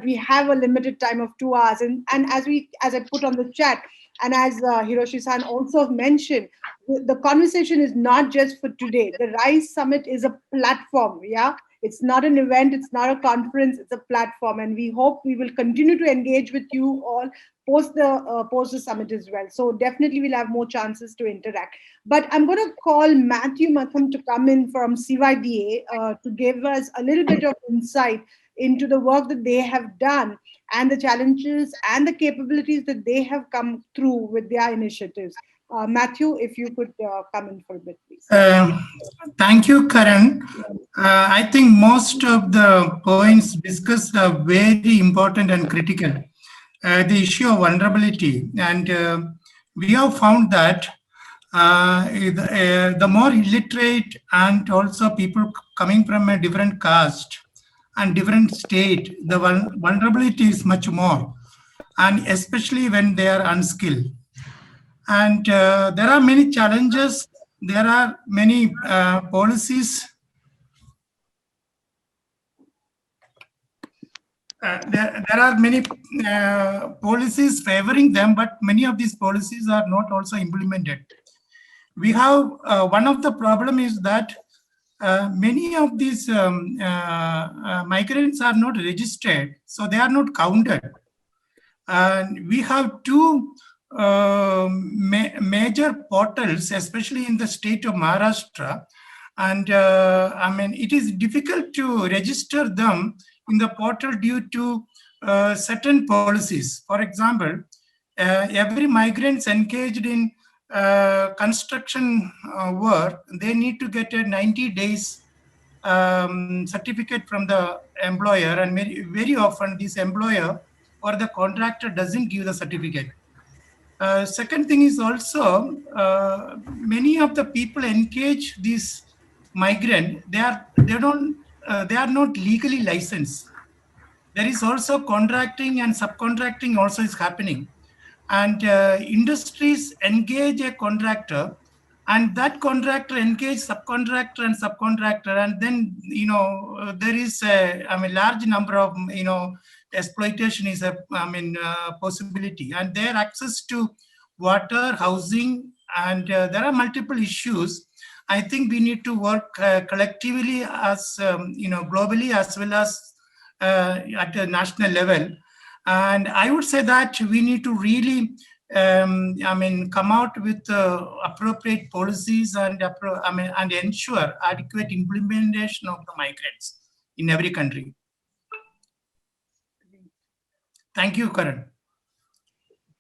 we have a limited time of 2 hours, and as I put on the chat, and as Hiroshi-san also mentioned, the conversation is not just for today. The RISE Summit is a platform. Yeah, it's not an event, it's not a conference, it's a platform, and we hope we will continue to engage with you all post the summit as well. So definitely we'll have more chances to interact. But I'm going to call Matthew Matham to come in from CYDA to give us a little bit of insight into the work that they have done, and the challenges and the capabilities that they have come through with their initiatives. Matthew, if you could come in for a bit, please. Thank you, Karan. I think most of the points discussed are very important and critical. The issue of vulnerability, and we have found that the more illiterate and also people coming from a different caste and different state, the vulnerability is much more, and especially when they are unskilled. And there are many challenges. There are many policies. There are many policies favoring them, but many of these policies are not also implemented. We have one of the problem is that many of these migrants are not registered, so they are not counted. And we have two major portals, especially in the state of Maharashtra. And I mean, it is difficult to register them in the portal due to certain policies. For example, every migrants engaged in construction work, they need to get a 90 days certificate from the employer, and very often this employer or the contractor doesn't give the certificate. Second thing is also many of the people engage this migrant, they are not legally licensed. There is also contracting and subcontracting also is happening, and industries engage a contractor, and that contractor engage subcontractor and subcontractor, and then there is a large number of exploitation is a possibility, and their access to water, housing, and there are multiple issues. I think we need to work collectively as globally as well as at a national level. And I would say that we need to really come out with appropriate policies and and ensure adequate implementation of the migrants in every country. Thank you, Karan.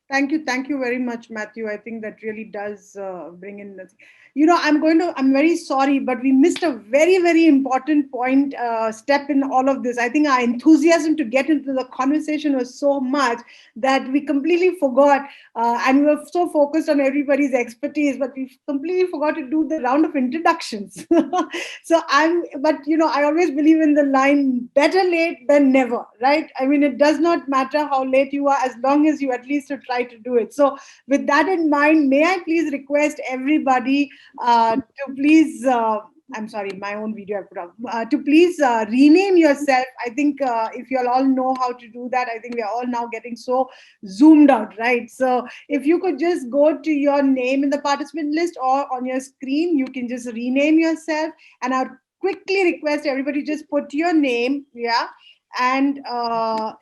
Thank you very much, Matthew. I think that really does bring in this. I'm very sorry, but we missed a very, very important point, step in all of this. I think our enthusiasm to get into the conversation was so much that we completely forgot, and we were so focused on everybody's expertise, but we completely forgot to do the round of introductions. I always believe in the line, better late than never, right? I mean, it does not matter how late you are, as long as you at least try to do it. So with that in mind, may I please request everybody to please, I'm sorry, my own video I put up, to please rename yourself. I think if you all know how to do that, I think we are all now getting so zoomed out, right? So if you could just go to your name in the participant list or on your screen, you can just rename yourself. And I would quickly request everybody just put your name, yeah, and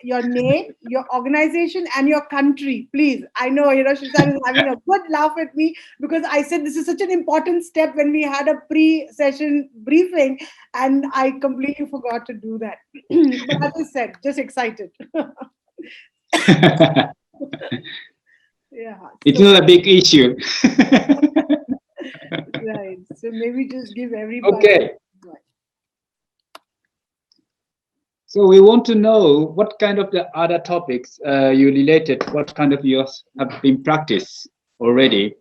your name, your organization, and your country, please. I know Shizan is having a good laugh at me because I said this is such an important step when we had a pre-session briefing, and I completely forgot to do that. But as I said, just excited. Yeah. It's not a big issue. Right. So maybe just give everybody. Okay. So we want to know what kind of the other topics you related, what kind of yours have been practiced already,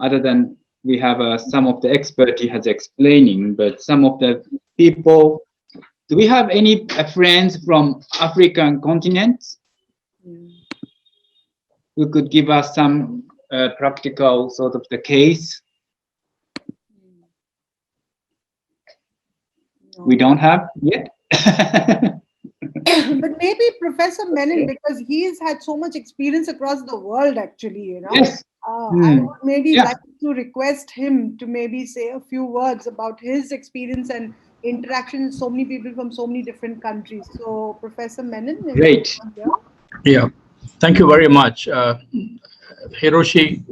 other than we have some of the expert he has explaining, but some of the people, do we have any friends from African continent who could give us some practical sort of the case? No. We don't have yet. But maybe Professor Menon, because he's had so much experience across the world, actually, Yes. I would maybe like to request him to maybe say a few words about his experience and interaction with so many people from so many different countries. So, Professor Menon. Great. Yeah, thank you very much. Hiroshi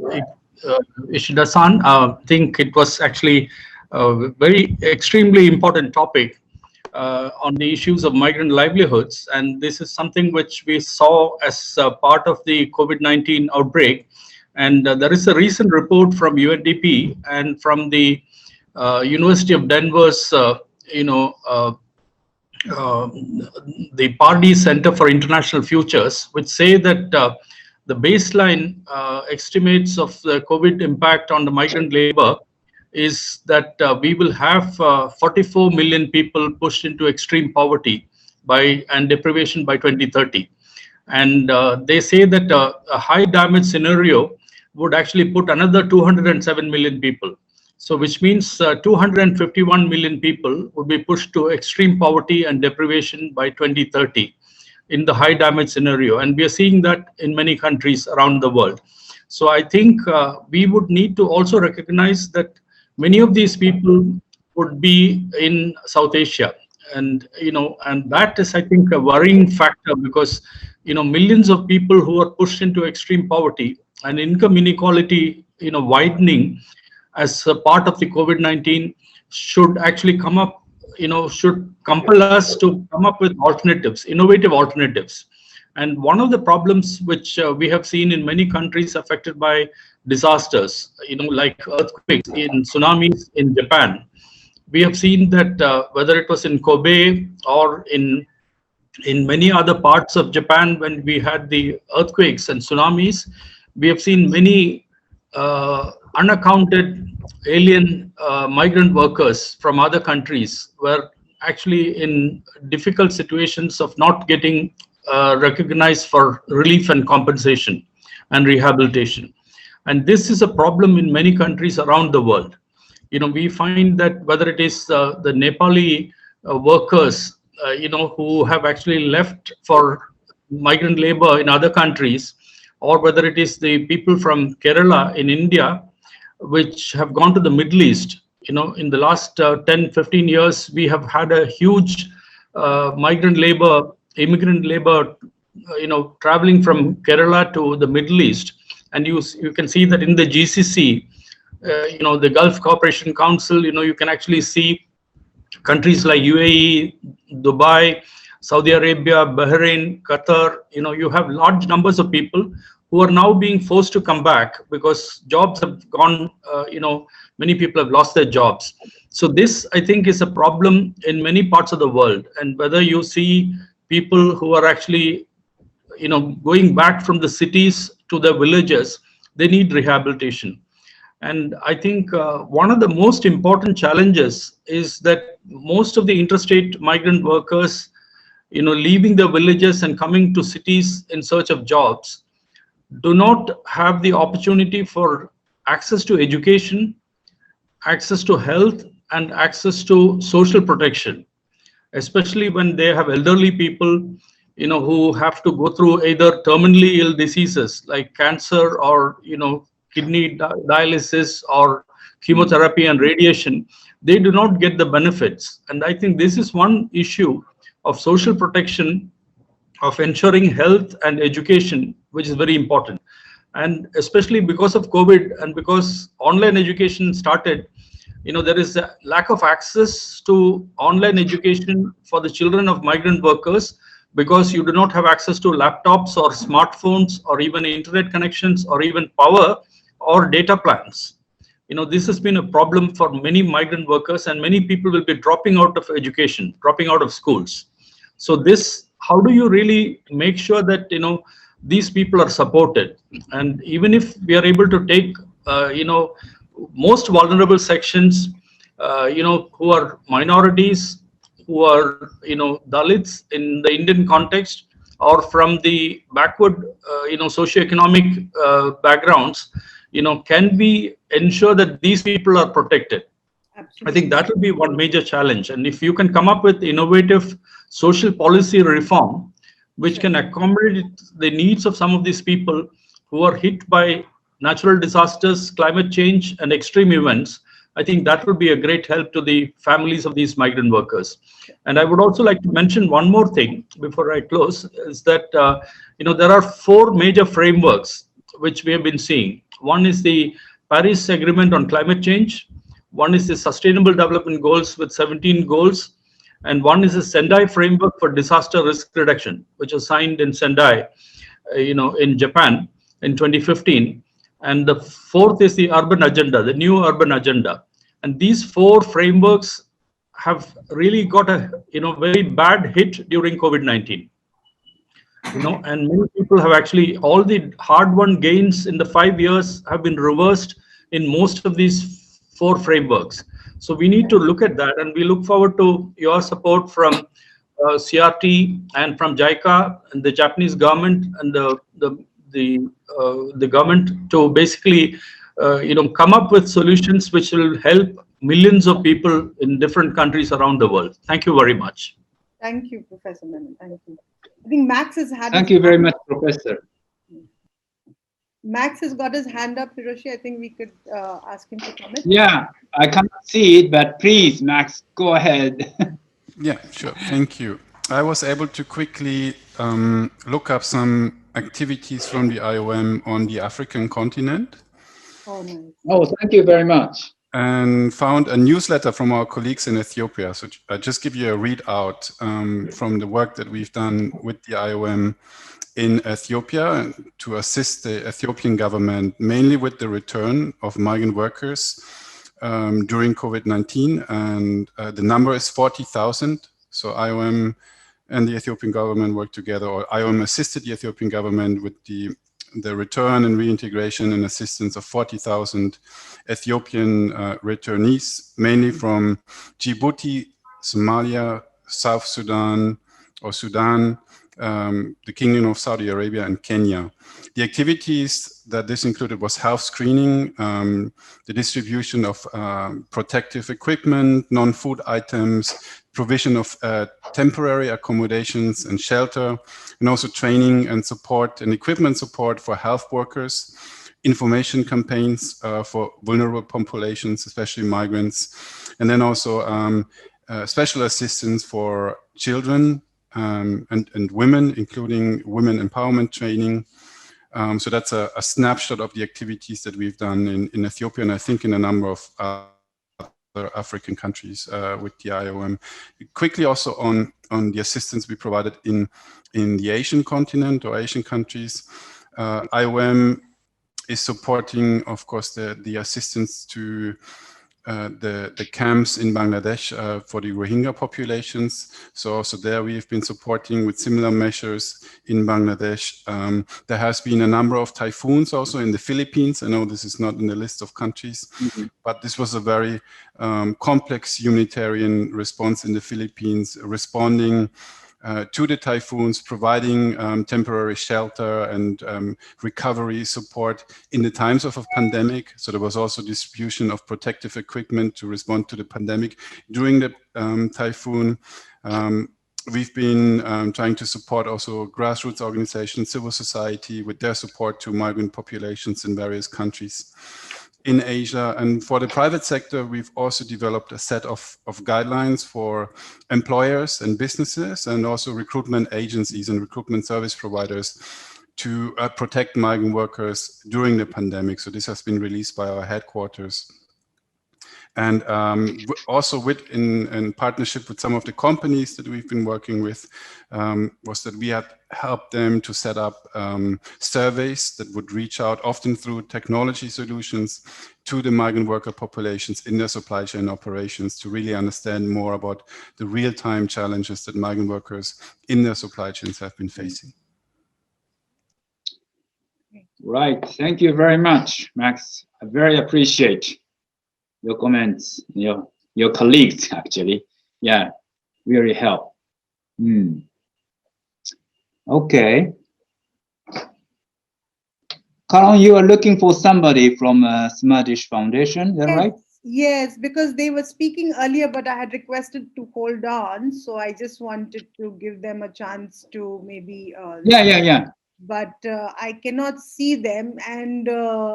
Ishida-san, I think it was actually a very extremely important topic on the issues of migrant livelihoods, and this is something which we saw as part of the COVID-19 outbreak. And there is a recent report from UNDP and from the University of Denver's, the Pardee Center for International Futures, which say that the baseline estimates of the COVID impact on the migrant labor is that we will have 44 million people pushed into extreme poverty and deprivation by 2030. And they say that a high damage scenario would actually put another 207 million people. So which means 251 million people would be pushed to extreme poverty and deprivation by 2030 in the high damage scenario. And we are seeing that in many countries around the world. So I think we would need to also recognize that many of these people would be in South Asia. And, and that is, I think, a worrying factor because, millions of people who are pushed into extreme poverty and income inequality, widening as a part of the COVID-19 should actually come up, should compel us to come up with alternatives, innovative alternatives. And one of the problems which we have seen in many countries affected by disasters, like earthquakes, in tsunamis in Japan, we have seen that whether it was in Kobe or in many other parts of Japan, when we had the earthquakes and tsunamis, we have seen many unaccounted alien migrant workers from other countries were actually in difficult situations of not getting recognized for relief and compensation and rehabilitation. And this is a problem in many countries around the world. We find that whether it is the Nepali workers, who have actually left for migrant labor in other countries, or whether it is the people from Kerala in India, which have gone to the Middle East. In the last 10, 15 years, we have had a huge immigrant labor, traveling from Kerala to the Middle East. And you can see that in the GCC, the Gulf Cooperation Council, you can actually see countries like UAE, Dubai, Saudi Arabia, Bahrain, Qatar, you have large numbers of people who are now being forced to come back because jobs have gone, many people have lost their jobs. So this, I think, is a problem in many parts of the world. And whether you see people who are actually, going back from the cities to the villages, they need rehabilitation. And I think one of the most important challenges is that most of the interstate migrant workers, leaving the villages and coming to cities in search of jobs, do not have the opportunity for access to education, access to health, and access to social protection, especially when they have elderly people, who have to go through either terminally ill diseases like cancer or, kidney dialysis or chemotherapy and radiation. They do not get the benefits. And I think this is one issue of social protection, of ensuring health and education, which is very important. And especially because of COVID and because online education started, there is a lack of access to online education for the children of migrant workers because you do not have access to laptops or smartphones or even internet connections or even power or data plans. This has been a problem for many migrant workers, and many people will be dropping out of education, dropping out of schools. So this, how do you really make sure that, these people are supported? And even if we are able to take, most vulnerable sections, who are minorities, who are, Dalits in the Indian context, or from the backward, socioeconomic backgrounds, can we ensure that these people are protected? Absolutely. I think that will be one major challenge. And if you can come up with innovative social policy reform, which can accommodate the needs of some of these people who are hit by natural disasters, climate change, and extreme events, I think that would be a great help to the families of these migrant workers. And I would also like to mention one more thing before I close, is that, there are 4 major frameworks which we have been seeing. One is the Paris Agreement on Climate Change. One is the Sustainable Development Goals with 17 goals. And one is the Sendai Framework for Disaster Risk Reduction, which was signed in Sendai, in Japan in 2015. And the 4th is the Urban Agenda, the new Urban Agenda. And these 4 frameworks have really got a very bad hit during COVID-19. And many people have actually, all the hard-won gains in the 5 years have been reversed in most of these 4 frameworks. So we need to look at that, and we look forward to your support from CRT and from JICA and the Japanese government and the the government to basically come up with solutions which will help millions of people in different countries around the world. Thank you very much. Thank you, Professor Menon. Thank you. I think Max has had. Thank you very much, Professor. Max has got his hand up, Hiroshi. I think we could ask him to comment. Yeah, I cannot see it, but please, Max, go ahead. Yeah, sure. Thank you. I was able to quickly look up some activities from the IOM on the African continent. Oh, nice. Oh, thank you very much. And found a newsletter from our colleagues in Ethiopia. So I just give you a readout from the work that we've done with the IOM in Ethiopia to assist the Ethiopian government, mainly with the return of migrant workers during COVID-19. And the number is 40,000. So IOM and the Ethiopian government worked together, or IOM assisted the Ethiopian government with the return and reintegration and assistance of 40,000 Ethiopian returnees, mainly from Djibouti, Somalia, South Sudan, or Sudan, the Kingdom of Saudi Arabia, and Kenya. The activities that this included was health screening, the distribution of protective equipment, non-food items, provision of temporary accommodations and shelter, and also training and support and equipment support for health workers, information campaigns for vulnerable populations, especially migrants, and then also special assistance for children and women, including women empowerment training. So that's a snapshot of the activities that we've done in Ethiopia, and I think in a number of other African countries with the IOM. Quickly also on the assistance we provided in the Asian continent or Asian countries. IOM is supporting, of course, the assistance to the camps in Bangladesh for the Rohingya populations. So also there we've been supporting with similar measures in Bangladesh. There has been a number of typhoons also in the Philippines. I know this is not in the list of countries, but this was a very complex humanitarian response in the Philippines, responding to the typhoons, providing temporary shelter and recovery support in the times of a pandemic. So there was also distribution of protective equipment to respond to the pandemic during the typhoon. We've been trying to support also grassroots organizations, civil society, with their support to migrant populations in various countries in Asia. And for the private sector, we've also developed a set of guidelines for employers and businesses, and also recruitment agencies and recruitment service providers to protect migrant workers during the pandemic. So this has been released by our headquarters. And also in partnership with some of the companies that we've been working with, was that we had helped them to set up surveys that would reach out, often through technology solutions, to the migrant worker populations in their supply chain operations to really understand more about the real-time challenges that migrant workers in their supply chains have been facing. Right. Thank you very much, Max. I very appreciate your comments, your colleagues, actually. Yeah, really help. Okay. Karan, you are looking for somebody from Smartish Foundation, is that right? Yes, because they were speaking earlier, but I had requested to hold on. So I just wanted to give them a chance to maybe... Yeah. But I cannot see them, and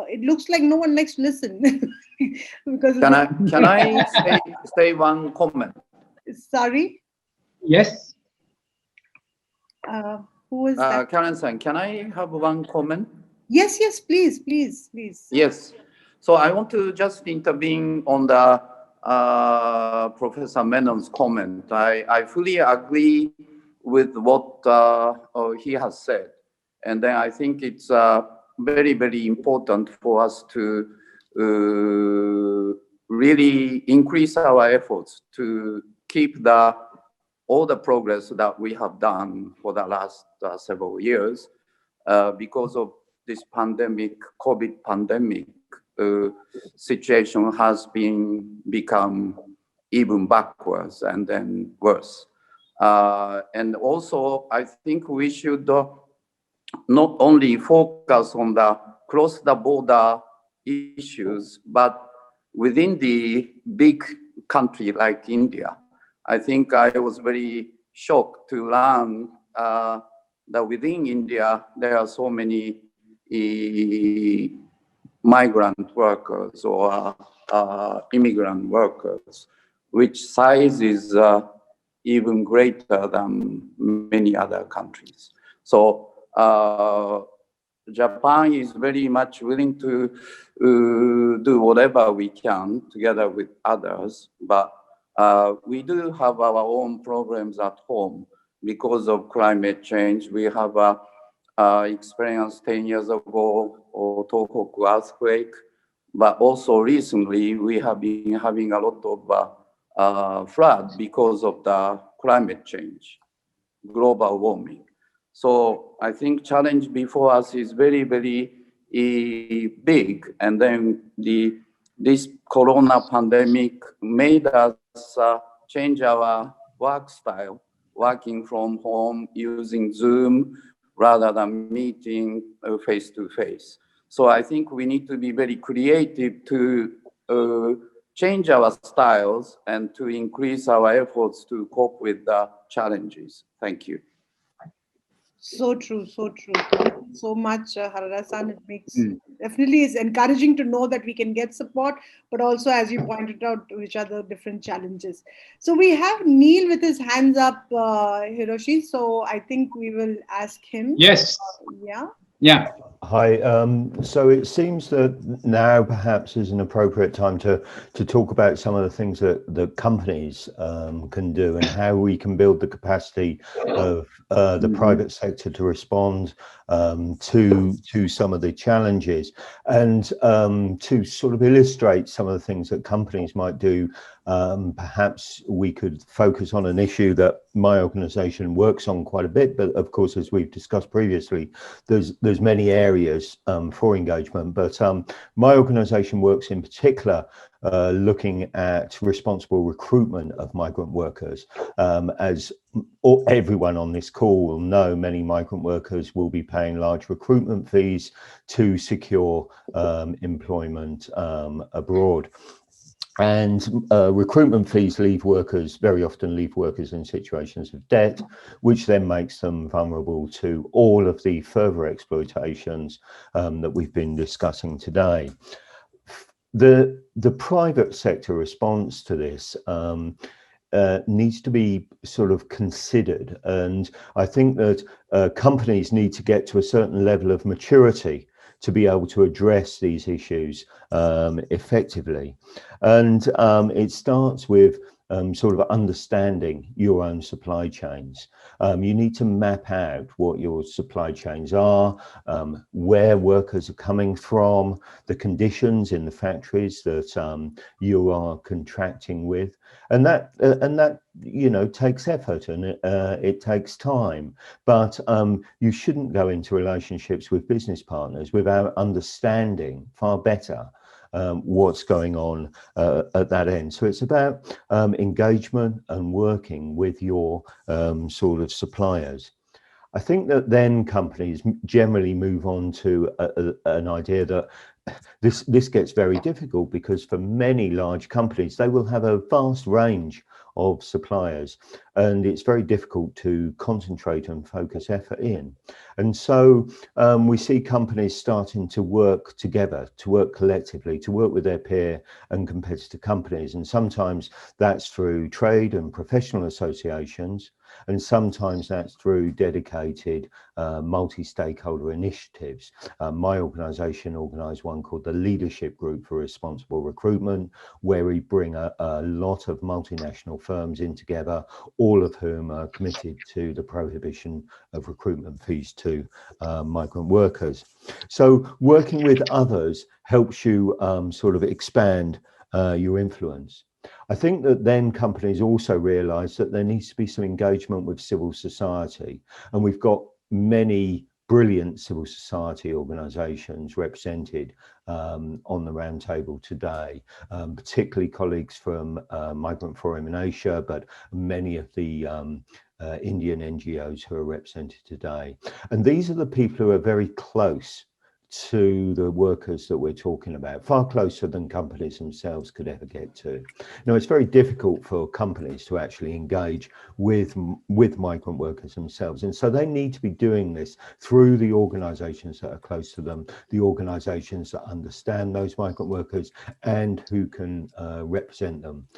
it looks like no one likes to listen. Because can I say one comment? Sorry? Yes. Who is that? Karen-san, can I have one comment? Yes, please. Yes. So I want to just intervene on the Professor Menon's comment. I fully agree with what he has said. And then I think it's very, very important for us to really increase our efforts to keep all the progress that we have done for the last several years because of this pandemic, COVID pandemic situation has become even backwards and then worse. And also, I think we should not only focus on the cross the border issues, but within the big country like India. I think I was very shocked to learn that within India, there are so many migrant workers or immigrant workers, which size is even greater than many other countries. So Japan is very much willing to do whatever we can together with others, but we do have our own problems at home because of climate change. We have experienced 10 years ago or Tohoku earthquake, but also recently we have been having a lot of flood because of the climate change, global warming. So I think challenge before us is very, very big. And then this Corona pandemic made us change our work style, working from home, using Zoom rather than meeting face to face. So I think we need to be very creative to change our styles and to increase our efforts to cope with the challenges. Thank you. So true, so true. Thank you so much, Harada-san. It makes definitely is encouraging to know that we can get support, but also, as you pointed out, which are the different challenges. So we have Neil with his hands up, Hiroshi. So I think we will ask him. Yes. Yeah. Yeah. Hi. So it seems that now perhaps is an appropriate time to talk about some of the things that the companies can do and how we can build the capacity of the private sector to respond to some of the challenges, and to sort of illustrate some of the things that companies might do. Perhaps we could focus on an issue that my organization works on quite a bit, but of course, as we've discussed previously, there's many areas for engagement, but my organization works in particular looking at responsible recruitment of migrant workers. As everyone on this call will know, many migrant workers will be paying large recruitment fees to secure employment abroad. And recruitment fees very often leave workers in situations of debt, which then makes them vulnerable to all of the further exploitations that we've been discussing today. The private sector response to this needs to be sort of considered. And I think that companies need to get to a certain level of maturity to be able to address these issues effectively. And it starts with sort of understanding your own supply chains. You need to map out what your supply chains are, where workers are coming from, the conditions in the factories that you are contracting with, and that you know takes effort and it takes time. But you shouldn't go into relationships with business partners without understanding far better what's going on at that end. So it's about engagement and working with your sort of suppliers. I think that then companies generally move on to an idea that this gets very difficult, because for many large companies, they will have a vast range of suppliers, and it's very difficult to concentrate and focus effort in. And so we see companies starting to work together, to work collectively, to work with their peer and competitor companies. And sometimes that's through trade and professional associations, and sometimes that's through dedicated multi-stakeholder initiatives. My organization organized one called the Leadership Group for Responsible Recruitment, where we bring a lot of multinational firms in together, all of whom are committed to the prohibition of recruitment fees to migrant workers. So working with others helps you sort of expand your influence. I think that then companies also realize that there needs to be some engagement with civil society, and we've got many brilliant civil society organizations represented on the roundtable today, particularly colleagues from Migrant Forum in Asia, but many of the Indian NGOs who are represented today. And these are the people who are very close to the workers that we're talking about, far closer than companies themselves could ever get to. Now, it's very difficult for companies to actually engage with migrant workers themselves. And so they need to be doing this through the organizations that are close to them, the organizations that understand those migrant workers and who can represent them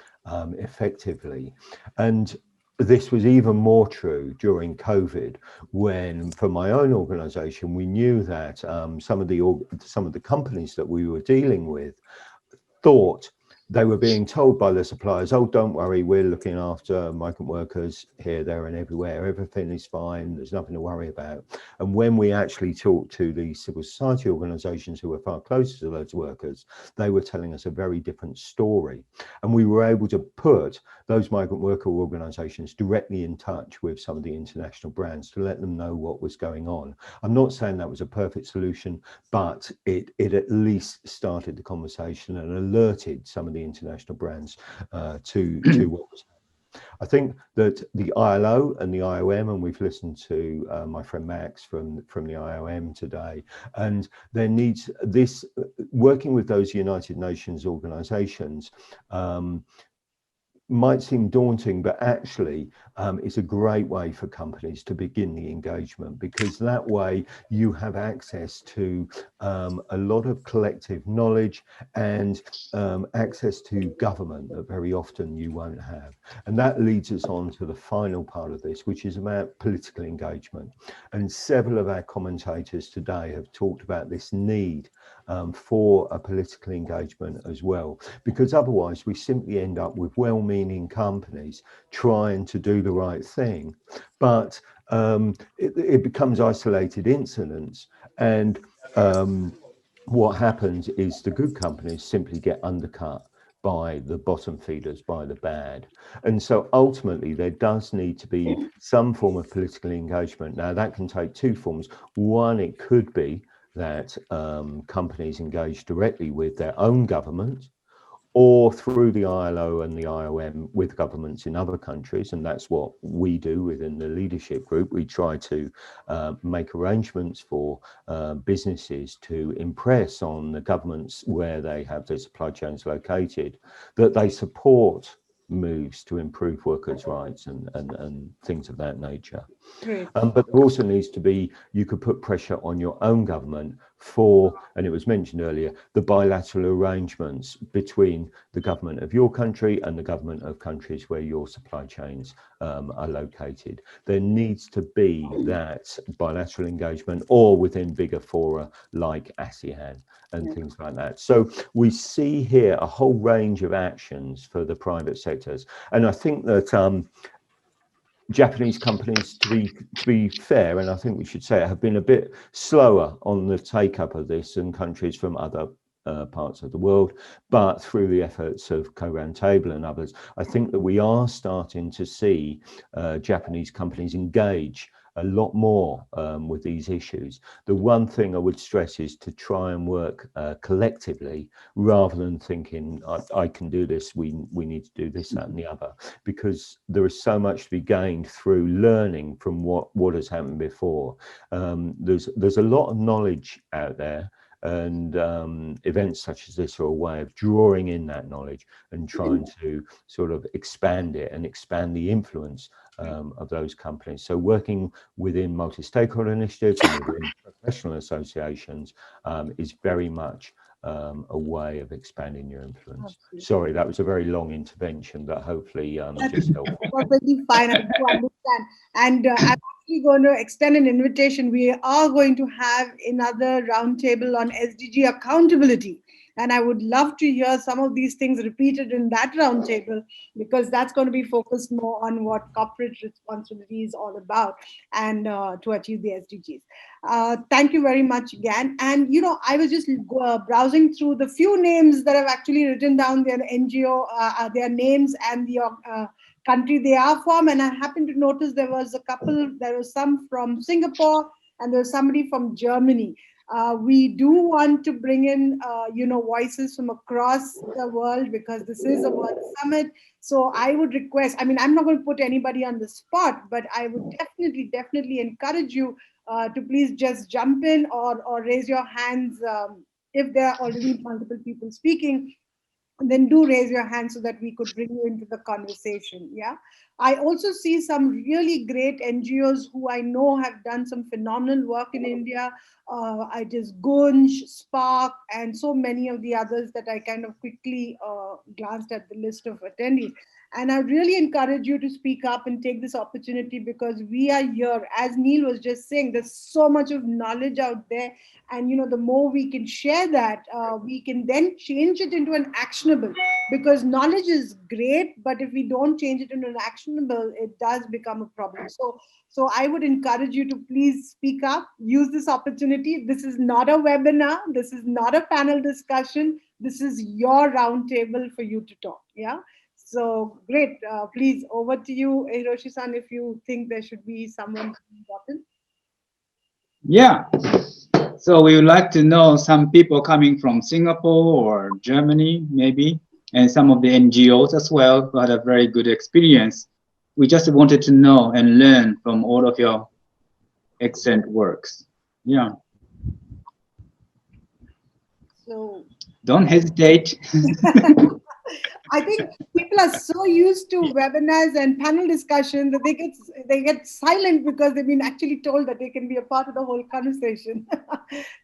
effectively. And this was even more true during COVID, when, for my own organization, we knew that some of the companies that we were dealing with thought they were being told by the suppliers, oh, don't worry, we're looking after migrant workers here, there and everywhere. Everything is fine. There's nothing to worry about. And when we actually talked to the civil society organizations who were far closer to those workers, they were telling us a very different story. And we were able to put those migrant worker organizations directly in touch with some of the international brands to let them know what was going on. I'm not saying that was a perfect solution, but it at least started the conversation and alerted some of the international brands to what was happening. I think that the ILO and the IOM, and we've listened to my friend Max from the IOM today, and there needs this working with those United Nations organizations might seem daunting, but actually it's a great way for companies to begin the engagement, because that way you have access to a lot of collective knowledge and access to government that very often you won't have. And that leads us on to the final part of this, which is about political engagement. And several of our commentators today have talked about this need for a political engagement as well, because otherwise we simply end up with well-meaning companies trying to do the right thing, but it becomes isolated incidents, and what happens is the good companies simply get undercut by the bottom feeders, by the bad. And so ultimately there does need to be some form of political engagement. Now that can take two forms. One, it could be that companies engage directly with their own government, or through the ILO and the IOM with governments in other countries. And that's what we do within the leadership group. We try to make arrangements for businesses to impress on the governments where they have their supply chains located, that they support moves to improve workers' rights and things of that nature. But there also needs to be, you could put pressure on your own government for, and it was mentioned earlier, the bilateral arrangements between the government of your country and the government of countries where your supply chains are located. There needs to be that bilateral engagement, or within bigger fora like ASEAN and things like that. So we see here a whole range of actions for the private sectors. And I think that Japanese companies, to be fair, and I think we should say it, have been a bit slower on the take up of this than countries from other parts of the world, but through the efforts of Caux Round Table and others, I think that we are starting to see Japanese companies engage a lot more with these issues. The one thing I would stress is to try and work collectively, rather than thinking I can do this, we need to do this, that and the other, because there is so much to be gained through learning from what has happened before. There's a lot of knowledge out there, and events such as this are a way of drawing in that knowledge and trying to sort of expand it and expand the influence of those companies. So working within multi-stakeholder initiatives and within professional associations is very much a way of expanding your influence. Absolutely. Sorry, that was a very long intervention, but hopefully just helped. Perfectly fine, I do understand. And I'm actually going to extend an invitation. We are going to have another roundtable on SDG accountability. And I would love to hear some of these things repeated in that roundtable, because that's going to be focused more on what corporate responsibility is all about, and to achieve the SDGs. Thank you very much again. And, you know, I was just browsing through the few names that have actually written down their NGO, their names and the country they are from. And I happened to notice there was some from Singapore, and there was somebody from Germany. We do want to bring in, voices from across the world, because this is a World Summit. So I would request, I mean, I'm not going to put anybody on the spot, but I would definitely encourage you to please just jump in or raise your hands if there are already multiple people speaking. Then do raise your hand so that we could bring you into the conversation. Yeah. I also see some really great NGOs who I know have done some phenomenal work in India. I just Gunj, Spark, and so many of the others that I kind of quickly glanced at the list of attendees. And I really encourage you to speak up and take this opportunity, because we are here. As Neil was just saying, there's so much of knowledge out there. And the more we can share that, we can then change it into an actionable, because knowledge is great, but if we don't change it into an actionable, it does become a problem. So I would encourage you to please speak up, use this opportunity. This is not a webinar, this is not a panel discussion, this is your roundtable for you to talk. Yeah. So great. Please, over to you, Hiroshi-san, if you think there should be someone important. Yeah. So we would like to know some people coming from Singapore or Germany, maybe, and some of the NGOs as well who had a very good experience. We just wanted to know and learn from all of your excellent works. Yeah. So don't hesitate. I think people are so used to webinars and panel discussion that they get silent because they've been actually told that they can be a part of the whole conversation.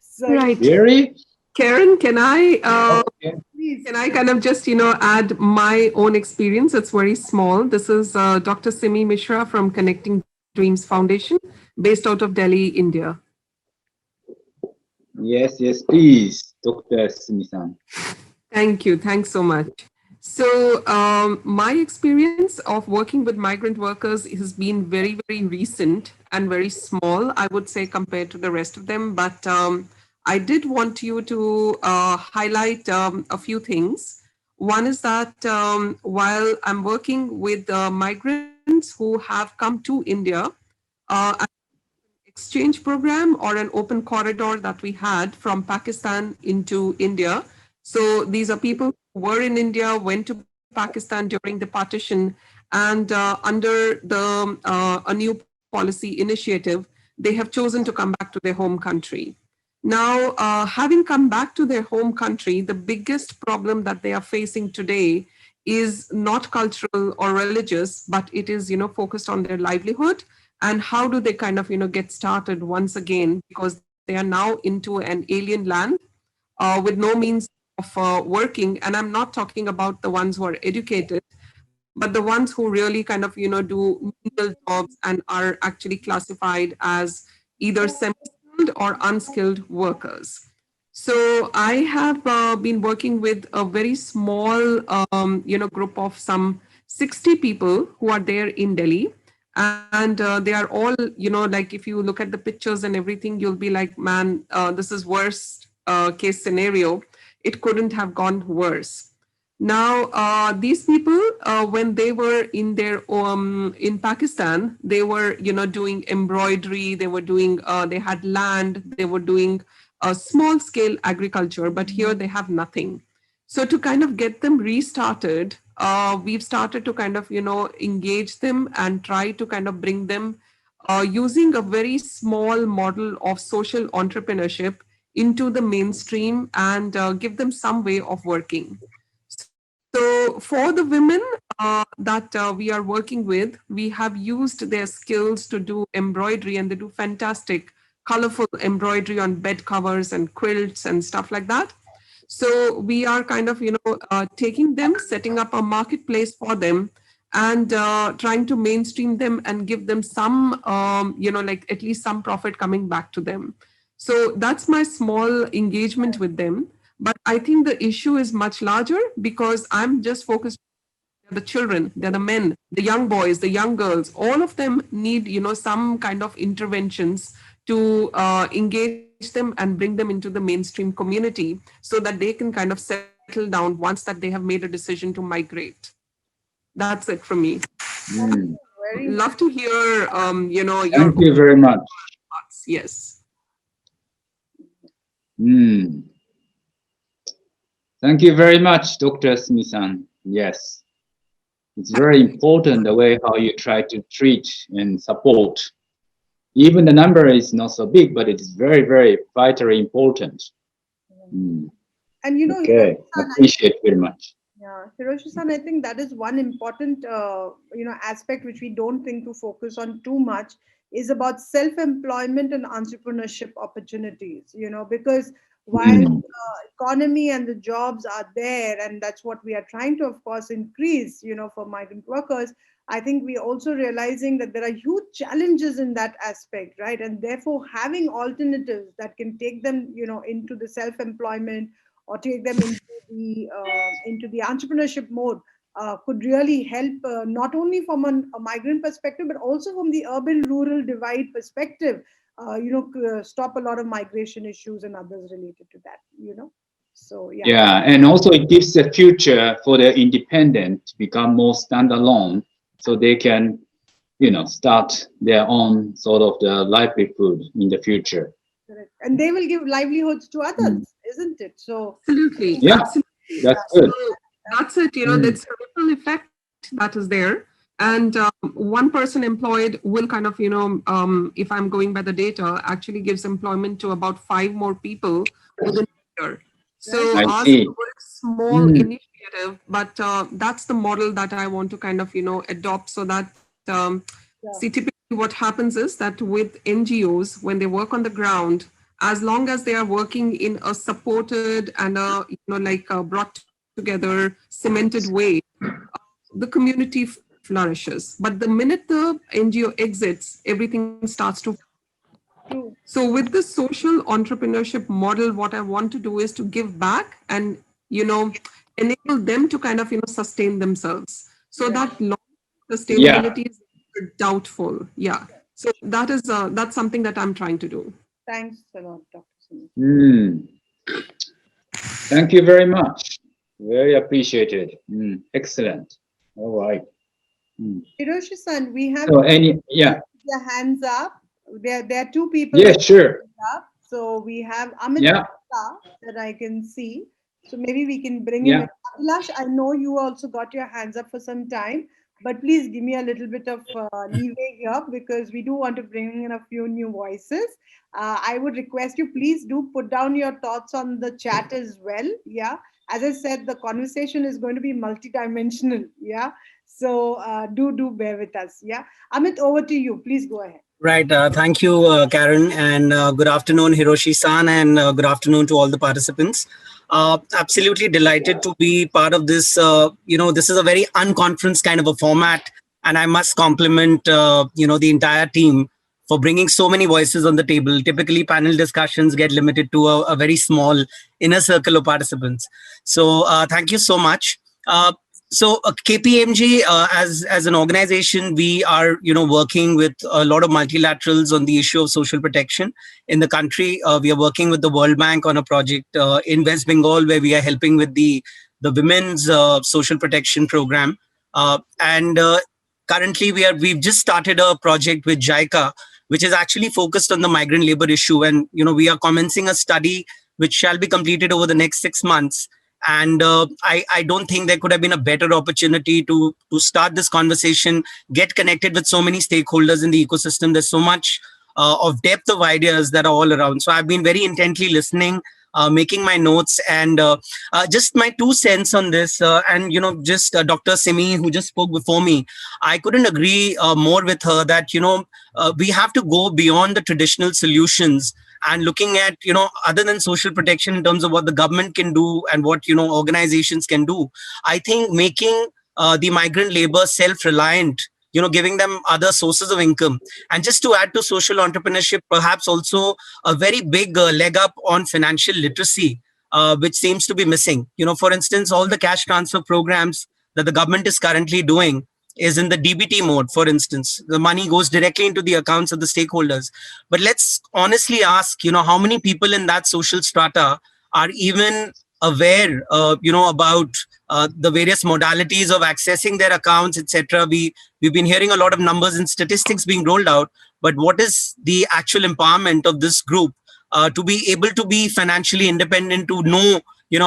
So, right. Very? Karen, can I please. Can I kind of just add my own experience? It's very small. This is Dr. Simi Mishra from Connecting Dreams Foundation, based out of Delhi, India. Yes, please, Dr. Simi-san. Thank you. Thanks so much. So my experience of working with migrant workers has been very, very recent and very small, I would say, compared to the rest of them. But I did want you to highlight a few things. One is that while I'm working with migrants who have come to India, an exchange program or an open corridor that we had from Pakistan into India. So these are people who were in India, went to Pakistan during the partition, and under the a new policy initiative, they have chosen to come back to their home country. Now, having come back to their home country, the biggest problem that they are facing today is not cultural or religious, but it is, focused on their livelihood and how do they kind of, get started once again, because they are now into an alien land with no means of working. And I'm not talking about the ones who are educated, but the ones who really kind of, do menial jobs and are actually classified as either semi-skilled or unskilled workers. So I have been working with a very small, group of some 60 people who are there in Delhi. And they are all, like if you look at the pictures and everything, you'll be like, man, this is worst case scenario. It couldn't have gone worse. Now, these people, when they were in their in Pakistan, they were, doing embroidery. They were doing, they had land. They were doing small scale agriculture, but here they have nothing. So to kind of get them restarted, we've started to kind of, engage them and try to kind of bring them using a very small model of social entrepreneurship into the mainstream and give them some way of working. So for the women that we are working with, we have used their skills to do embroidery, and they do fantastic, colorful embroidery on bed covers and quilts and stuff like that. So we are kind of, taking them, setting up a marketplace for them, and trying to mainstream them and give them some, like at least some profit coming back to them. So that's my small engagement with them. But I think the issue is much larger because I'm just focused on the children, they're the men, the young boys, the young girls. All of them need, some kind of interventions to engage them and bring them into the mainstream community so that they can kind of settle down once that they have made a decision to migrate. That's it from me. Love to hear, Thank you very much. Thoughts. Yes. Thank you very much, Dr. Smith-san. Yes, it's very important the way how you try to treat and support. Even the number is not so big, but it is very, very vitally important. And you know, okay, appreciate very much. Yeah, Hiroshi-san, I think that is one important, aspect which we don't think to focus on too much is about self-employment and entrepreneurship opportunities. Because while economy and the jobs are there, and that's what we are trying to, of course, increase, for migrant workers, I think we're also realizing that there are huge challenges in that aspect, right? And therefore, having alternatives that can take them, into the self-employment or take them into the entrepreneurship mode could really help not only from a migrant perspective, but also from the urban-rural divide perspective, stop a lot of migration issues and others related to that, So, yeah. Yeah, and also it gives a future for the independent to become more standalone so they can, start their own sort of the livelihood in the future. Correct. And they will give livelihoods to others, isn't it? So absolutely, yeah, absolutely. That's good. So that's it. That's a ripple effect that is there, and one person employed will kind of, if I'm going by the data, actually gives employment to about 5 more people within a year. So ours is a very small initiative, but that's the model that I want to kind of, adopt so that. See, typically what happens is that with NGOs, when they work on the ground, as long as they are working in a supported and a, brought together, cemented way, the community flourishes. But the minute the NGO exits, everything starts to. So with the social entrepreneurship model, what I want to do is to give back and, enable them to kind of, sustain themselves. So that long sustainability is doubtful. Yeah. So that is that's something that I'm trying to do. Thanks a lot, Dr. Smith. Thank you very much. Very appreciated. Excellent. All right. Hiroshi-san, we have their hands up. There are 2 people. Yeah, sure. Up. So we have Amit that I can see. So maybe we can bring in Abhilash. I know you also got your hands up for some time, but please give me a little bit of leeway here because we do want to bring in a few new voices. I would request you, please do put down your thoughts on the chat as well. Yeah. As I said, the conversation is going to be multidimensional. Yeah. So do bear with us. Yeah. Amit, over to you. Please go ahead. Right. Thank you, Karen. And good afternoon, Hiroshi-san, and good afternoon to all the participants. Absolutely delighted to be part of this. This is a very unconference kind of a format. And I must compliment, the entire team for bringing so many voices on the table. Typically, panel discussions get limited to a very small inner circle of participants. So thank you so much. So KPMG, as an organization, we are working with a lot of multilaterals on the issue of social protection in the country. We are working with the World Bank on a project in West Bengal where we are helping with the women's social protection program. And currently, we've just started a project with JICA, which is actually focused on the migrant labor issue. And we are commencing a study which shall be completed over the next 6 months. And I don't think there could have been a better opportunity to start this conversation, get connected with so many stakeholders in the ecosystem. There's so much of depth of ideas that are all around. So I've been very intently listening, making my notes, and just my 2 cents on this. And just Dr. Simi, who just spoke before me, I couldn't agree more with her that we have to go beyond the traditional solutions. And looking at, other than social protection in terms of what the government can do and what, organizations can do, I think making the migrant labor self-reliant, giving them other sources of income. And just to add to social entrepreneurship, perhaps also a very big leg up on financial literacy, which seems to be missing. For instance, all the cash transfer programs that the government is currently doing is in the DBT mode, for instance. The money goes directly into the accounts of the stakeholders. But let's honestly ask, how many people in that social strata are even aware, about the various modalities of accessing their accounts, etc. We've been hearing a lot of numbers and statistics being rolled out, but what is the actual empowerment of this group to be able to be financially independent, to know,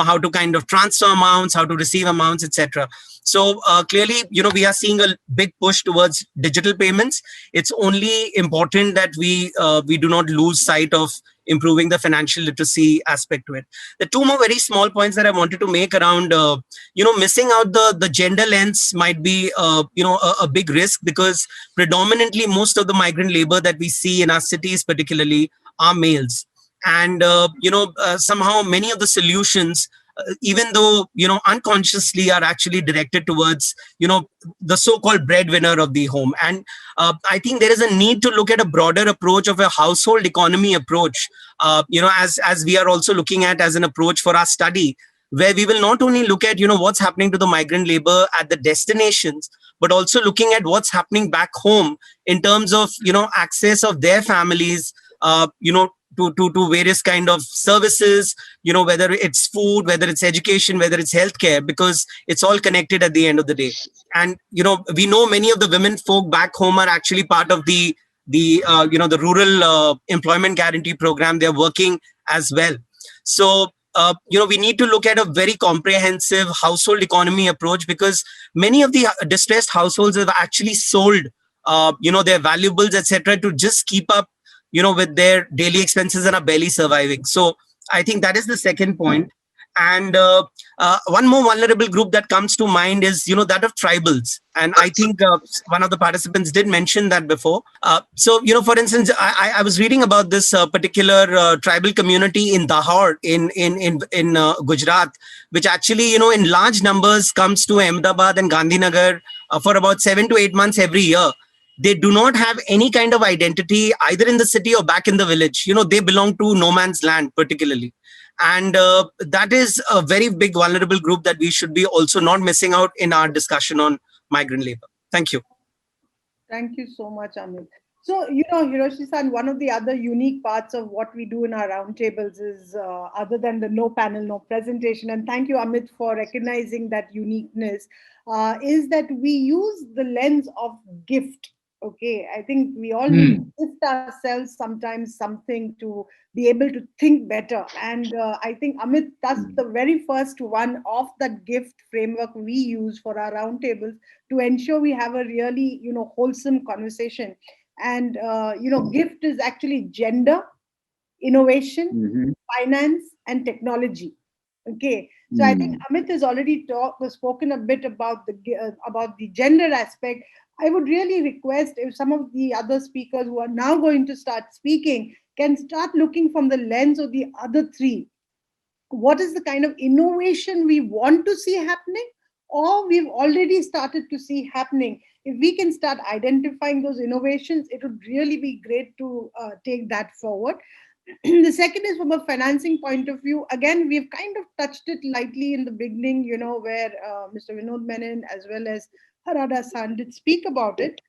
how to kind of transfer amounts, how to receive amounts, etc. So clearly, we are seeing a big push towards digital payments. It's only important that we do not lose sight of improving the financial literacy aspect to it. The two more very small points that I wanted to make around, missing out the gender lens might be, a big risk, because predominantly most of the migrant labor that we see in our cities particularly are males. And, somehow many of the solutions, even though, unconsciously, are actually directed towards, the so-called breadwinner of the home. And I think there is a need to look at a broader approach of a household economy approach, as we are also looking at as an approach for our study, where we will not only look at, what's happening to the migrant labor at the destinations, but also looking at what's happening back home in terms of, access of their families, to various kind of services, whether it's food, whether it's education, whether it's healthcare, because it's all connected at the end of the day. And, we know many of the women folk back home are actually part of the rural employment guarantee program. They're working as well. So, we need to look at a very comprehensive household economy approach, because many of the distressed households have actually sold, their valuables, etc., to just keep up, with their daily expenses and are barely surviving. So I think that is the second point. And one more vulnerable group that comes to mind is, that of tribals. And I think one of the participants did mention that before. So, for instance, I was reading about this particular tribal community in Dahod in Gujarat, which actually, in large numbers comes to Ahmedabad and Gandhinagar for about 7 to 8 months every year. They do not have any kind of identity either in the city or back in the village. They belong to no man's land particularly. And that is a very big vulnerable group that we should be also not missing out in our discussion on migrant labor. Thank you. Thank you so much, Amit. So, Hiroshi-san, one of the other unique parts of what we do in our roundtables is, other than the no panel, no presentation, and thank you, Amit, for recognizing that uniqueness, is that we use the lens of gift. Okay, I think we all need to gift ourselves sometimes something to be able to think better. And I think, Amit, that's the very first one of that gift framework we use for our roundtables to ensure we have a really, wholesome conversation. And, gift is actually gender, innovation, finance, and technology. Okay, so I think Amit has already spoken a bit about the gender aspect. I would really request if some of the other speakers who are now going to start speaking can start looking from the lens of the other three. What is the kind of innovation we want to see happening, or we've already started to see happening? If we can start identifying those innovations, it would really be great to take that forward. The second is from a financing point of view. Again, we've kind of touched it lightly in the beginning, where Mr. Vinod Menon as well as Harada-san did speak about it.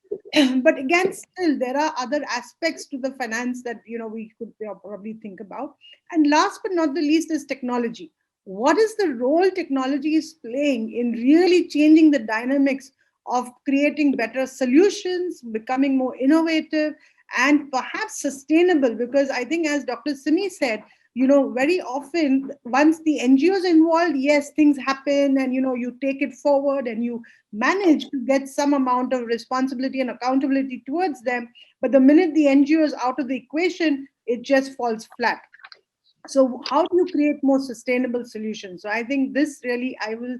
But again, still, there are other aspects to the finance that, we could probably think about. And last but not the least is technology. What is the role technology is playing in really changing the dynamics of creating better solutions, becoming more innovative, and perhaps sustainable? Because I think, as Dr. Simi said, very often once the NGOs involved, yes, things happen and, you take it forward and you manage to get some amount of responsibility and accountability towards them. But the minute the NGO is out of the equation, it just falls flat. So how do you create more sustainable solutions? So I think this really, I will,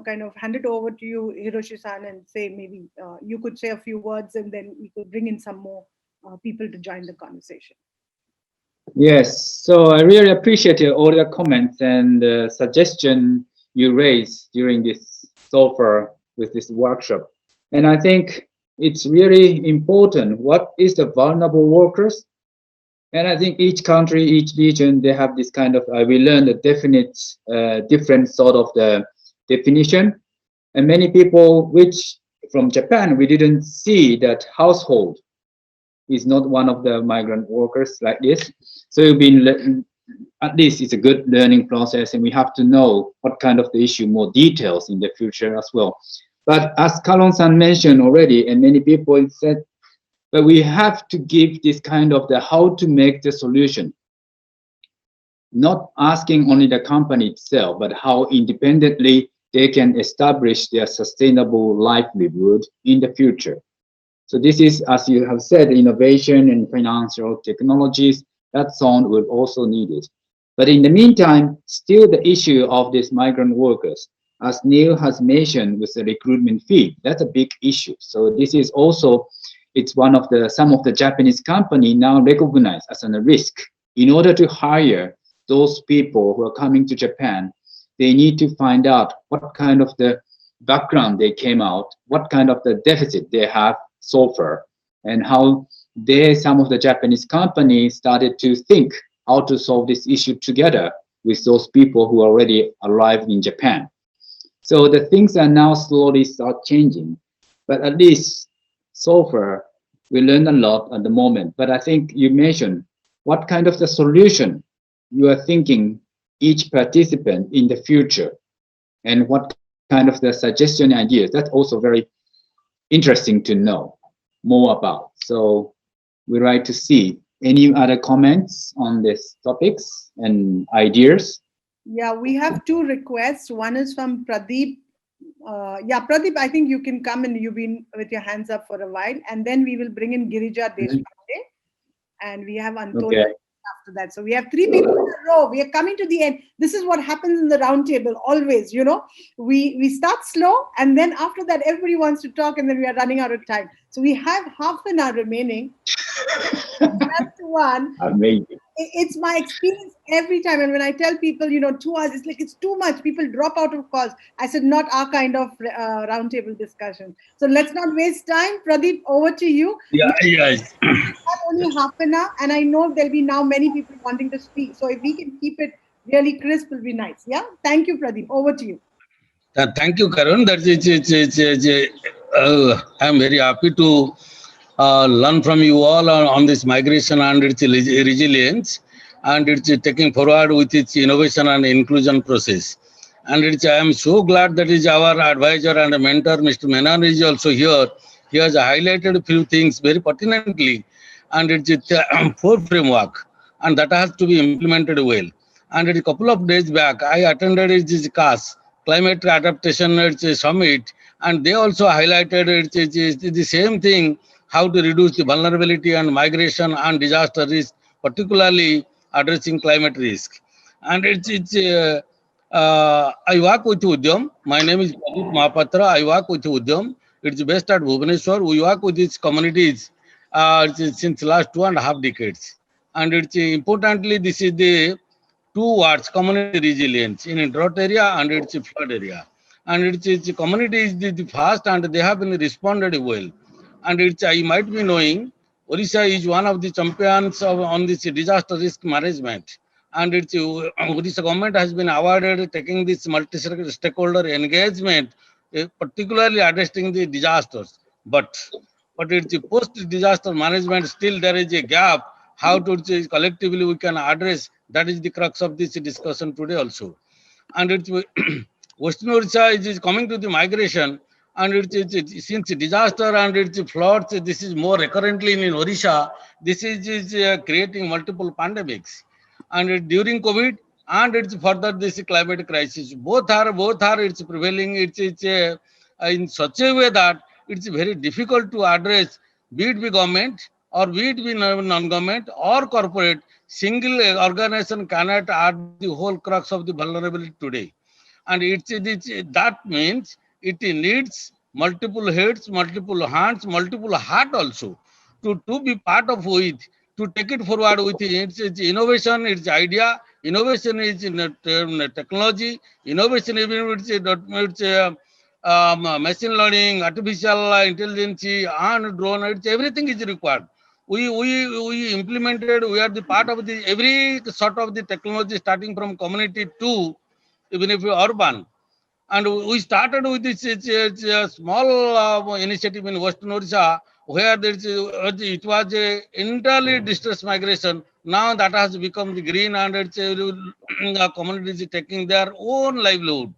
kind of hand it over to you, Hiroshi-san, and say maybe you could say a few words and then we could bring in some more people to join the conversation. Yes, so I really appreciate all your comments and suggestion you raised during this so far with this workshop. And I think it's really important. What is the vulnerable workers? And I think each country, each region, they have this kind of, we learned a definite, different sort of the definition. And many people, which from Japan, we didn't see that household is not one of the migrant workers like this. So you've been, at least it's a good learning process, and we have to know what kind of the issue, more details in the future as well. But as Kalon-san mentioned already, and many people said, But we have to give this kind of the how to make the solution, not asking only the company itself, but how independently they can establish their sustainable livelihood in the future. So this is, as you have said, innovation and financial technologies, that zone will also need it. But in the meantime, still the issue of these migrant workers, as Neil has mentioned with the recruitment fee, that's a big issue. So this is also, it's one of the, some of the Japanese company now recognize as a risk. In order to hire those people who are coming to Japan, they need to find out what kind of the background they came out, what kind of the deficit they have so far, and how they, some of the Japanese companies started to think how to solve this issue together with those people who already arrived in Japan. So the things are now slowly start changing, but at least so far we learned a lot at the moment. But I think you mentioned what kind of the solution you are thinking each participant in the future, and what kind of the suggestion ideas. That's also very interesting to know more about. So we like to see any other comments on these topics and ideas. Yeah, we have two requests. One is from Pradeep. Yeah, Pradeep, I think you can come and you've been with your hands up for a while. And then we will bring in Girija Deshpande. And we have Antonio after that. So we have three people in a row. We are coming to the end. This is what happens in the roundtable always, you know. We start slow, and then after that, everybody wants to talk, and then we are running out of time. So we have half an hour remaining. That's one. Amazing. It's my experience every time. And when I tell people, you know, 2 hours, it's like, it's too much. People drop out of calls. I said, not our kind of roundtable discussion. So let's not waste time. Pradeep, over to you. Yeah. We have only half an hour, and I know there'll be now many people wanting to speak. So if we can keep it really crisp, will be nice. Yeah. Thank you, Pradeep. Over to you. Thank you, Karun. I'm very happy to learn from you all on this migration and its resilience, and it's taking forward with its innovation and inclusion process. And I am so glad that is our advisor and mentor, Mr. Menon, is also here. He has highlighted a few things very pertinently, and it's a four framework, and that has to be implemented well. And a couple of days back, I attended this Caux Climate Adaptation Summit, and they also highlighted it's the same thing, how to reduce the vulnerability and migration and disaster risk, particularly addressing climate risk. And I work with Udyam. My name is Pradeep Mahapatra. I work with Udyam. It's based at Bhubaneswar. We work with these communities since last 2.5 decades. And it's importantly, this is the two words, community resilience in drought area and it's flood area. And it's community is the first, and they have been responded well. And I might be knowing, Odisha is one of the champions on this disaster risk management. And Odisha government has been awarded taking this multi-stakeholder engagement, particularly addressing the disasters. But it's post-disaster management, still there is a gap. How to collectively we can address, that is the crux of this discussion today also. And it's Western Odisha is coming to the migration, and it's since disaster and it's floods, this is more recurrently in Odisha. This is creating multiple pandemics, and during COVID, and it's further this climate crisis. Both are it's prevailing. It's in such a way that it's very difficult to address, be it the government or be it be non-government or corporate. Single organization cannot address the whole crux of the vulnerability today. And that means it needs multiple heads, multiple hands, multiple heart also to be part of it, to take it forward with its innovation, its idea. Innovation is in technology, innovation even it's machine learning, artificial intelligence, and drone. It's everything is required. We implemented. We are the part of the every sort of the technology, starting from community to even if you're urban. And we started with this small initiative in Western Odisha, where it was a entirely distress migration. Now that has become the green, and it's communities taking their own livelihood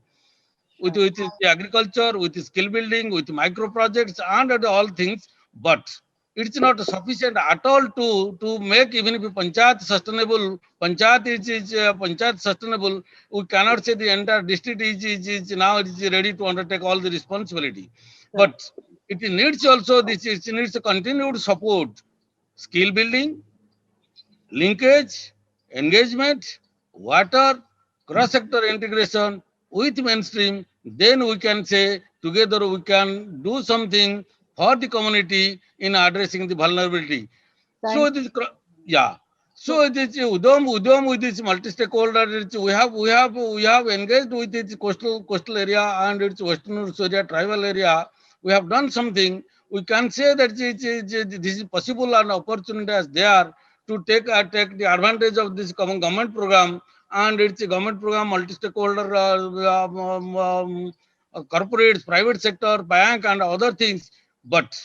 with the agriculture, with skill building, with micro projects, and all things. But it's not sufficient at all to make even if panchayat sustainable. Panchayat is panchayat sustainable. We cannot say the entire district is now it is ready to undertake all the responsibility. But it needs also this. It needs a continued support, skill building, linkage, engagement, water, cross-sector integration with mainstream, then we can say together we can do something for the community in addressing the vulnerability. So this, yeah. So this Udom with this multi-stakeholder, we have engaged with its coastal area and its western area, tribal area. We have done something. We can say that this is possible and opportunity is there to take the advantage of this government program, and it's a government program, multi-stakeholder, corporates, private sector, bank, and other things. But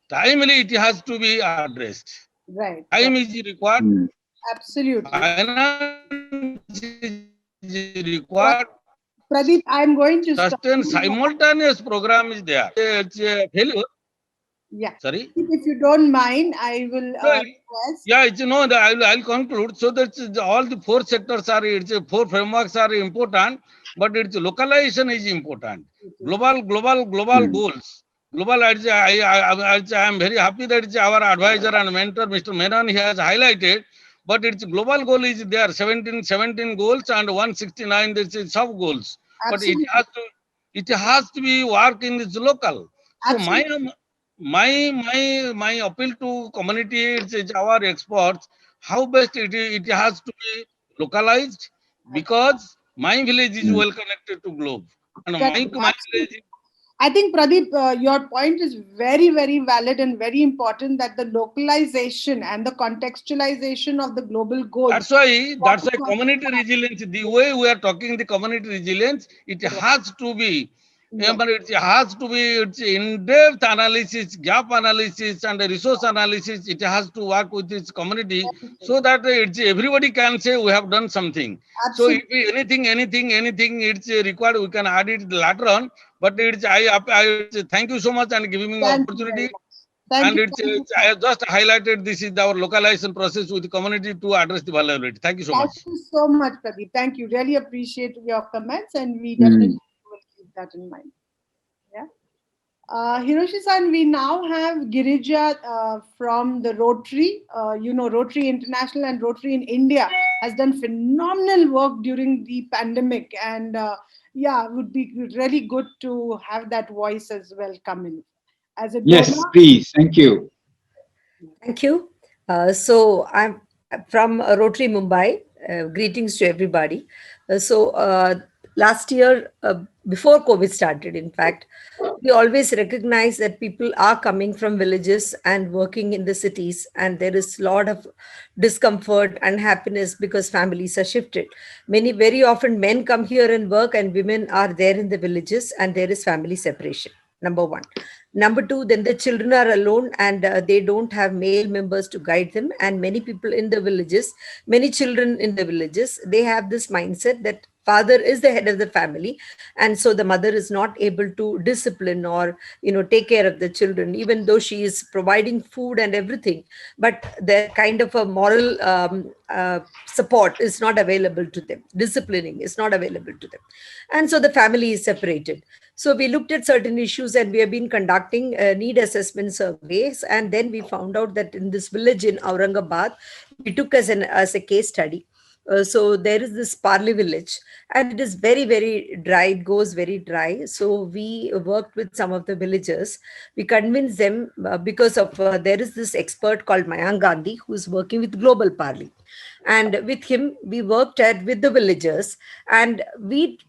timely, it has to be addressed. Right. Time is required. Absolutely. Finance is required. Pradeep, I'm going to stop. Sustain simultaneous program is there. It's a failure. Yeah. Sorry. If you don't mind, I will request. Yeah, it's I'll conclude. So that all the four sectors are, four frameworks are important, but its localization is important. Global goals. Global, I am very happy that it's our advisor and mentor, Mr. Menon, he has highlighted, but its global goal is there, 17 goals and 169 sub goals. But it has to be work in this local. So my appeal to community is our experts, how best it has to be localized, because my village is well connected to globe. And my village. I think, Pradeep, your point is very, very valid and very important, that the localization and the contextualization of the global goals. That's why community resilience, the way we are talking the community resilience, it has to be, it has to be in-depth analysis, gap analysis, and resource analysis. It has to work with its community so that everybody can say we have done something. Absolutely. So if anything it's required, we can add it later on. But I thank you so much and giving me opportunity. And I have just highlighted this is our localization process with the community to address the vulnerability. Thank you so much. Thank you so much, Pradeep. Thank you. Really appreciate your comments, and we definitely will keep that in mind. Yeah. Hiroshi-san, we now have Girija from the Rotary. Rotary International and Rotary in India has done phenomenal work during the pandemic, and it would be really good to have that voice as well come in. As a yes, donor, please. Thank you. Thank you. So I'm from Rotary Mumbai. Greetings to everybody. Last year, before COVID started, in fact, we always recognize that people are coming from villages and working in the cities, and there is a lot of discomfort and happiness because families are shifted. Very often men come here and work, and women are there in the villages, and there is family separation. Number one. Number two, then the children are alone, and they don't have male members to guide them. And many people in the villages, many children in the villages, they have this mindset that father is the head of the family, and so the mother is not able to discipline or take care of the children, even though she is providing food and everything, but the kind of a moral support is not available to them, disciplining is not available to them, and so the family is separated. So we looked at certain issues, and we have been conducting need assessment surveys, and then we found out that in this village in Aurangabad, we took as a case study. So there is this Parli village, and it is very, very dry. It goes very dry. So we worked with some of the villagers. We convinced them because of there is this expert called Mayank Gandhi who is working with Global Parli. And with him, we worked with the villagers, and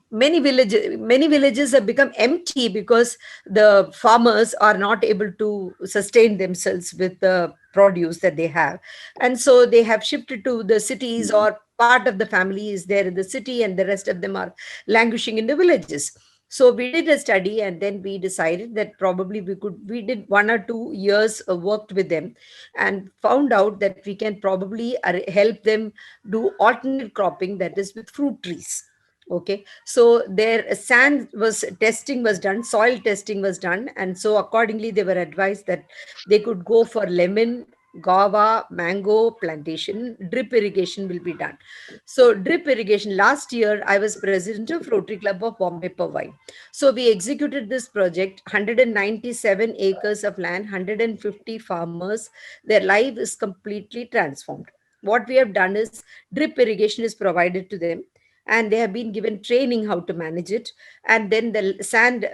many villages have become empty because the farmers are not able to sustain themselves with the produce that they have, and so they have shifted to the cities, or part of the family is there in the city and the rest of them are languishing in the villages. So we did a study, and then we decided that probably we did 1 or 2 years worked with them, and found out that we can probably help them do alternate cropping, that is with fruit trees. Okay, so their sand was testing was done, soil testing was done, and so accordingly they were advised that they could go for lemon, guava, mango plantation. Drip irrigation will be done. So drip irrigation, last year I was president of Rotary Club of Bombay Powai. So we executed this project, 197 acres of land, 150 farmers. Their life is completely transformed. What we have done is drip irrigation is provided to them, and they have been given training how to manage it, and then the sand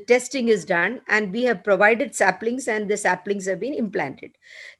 testing is done, and we have provided saplings, and the saplings have been implanted.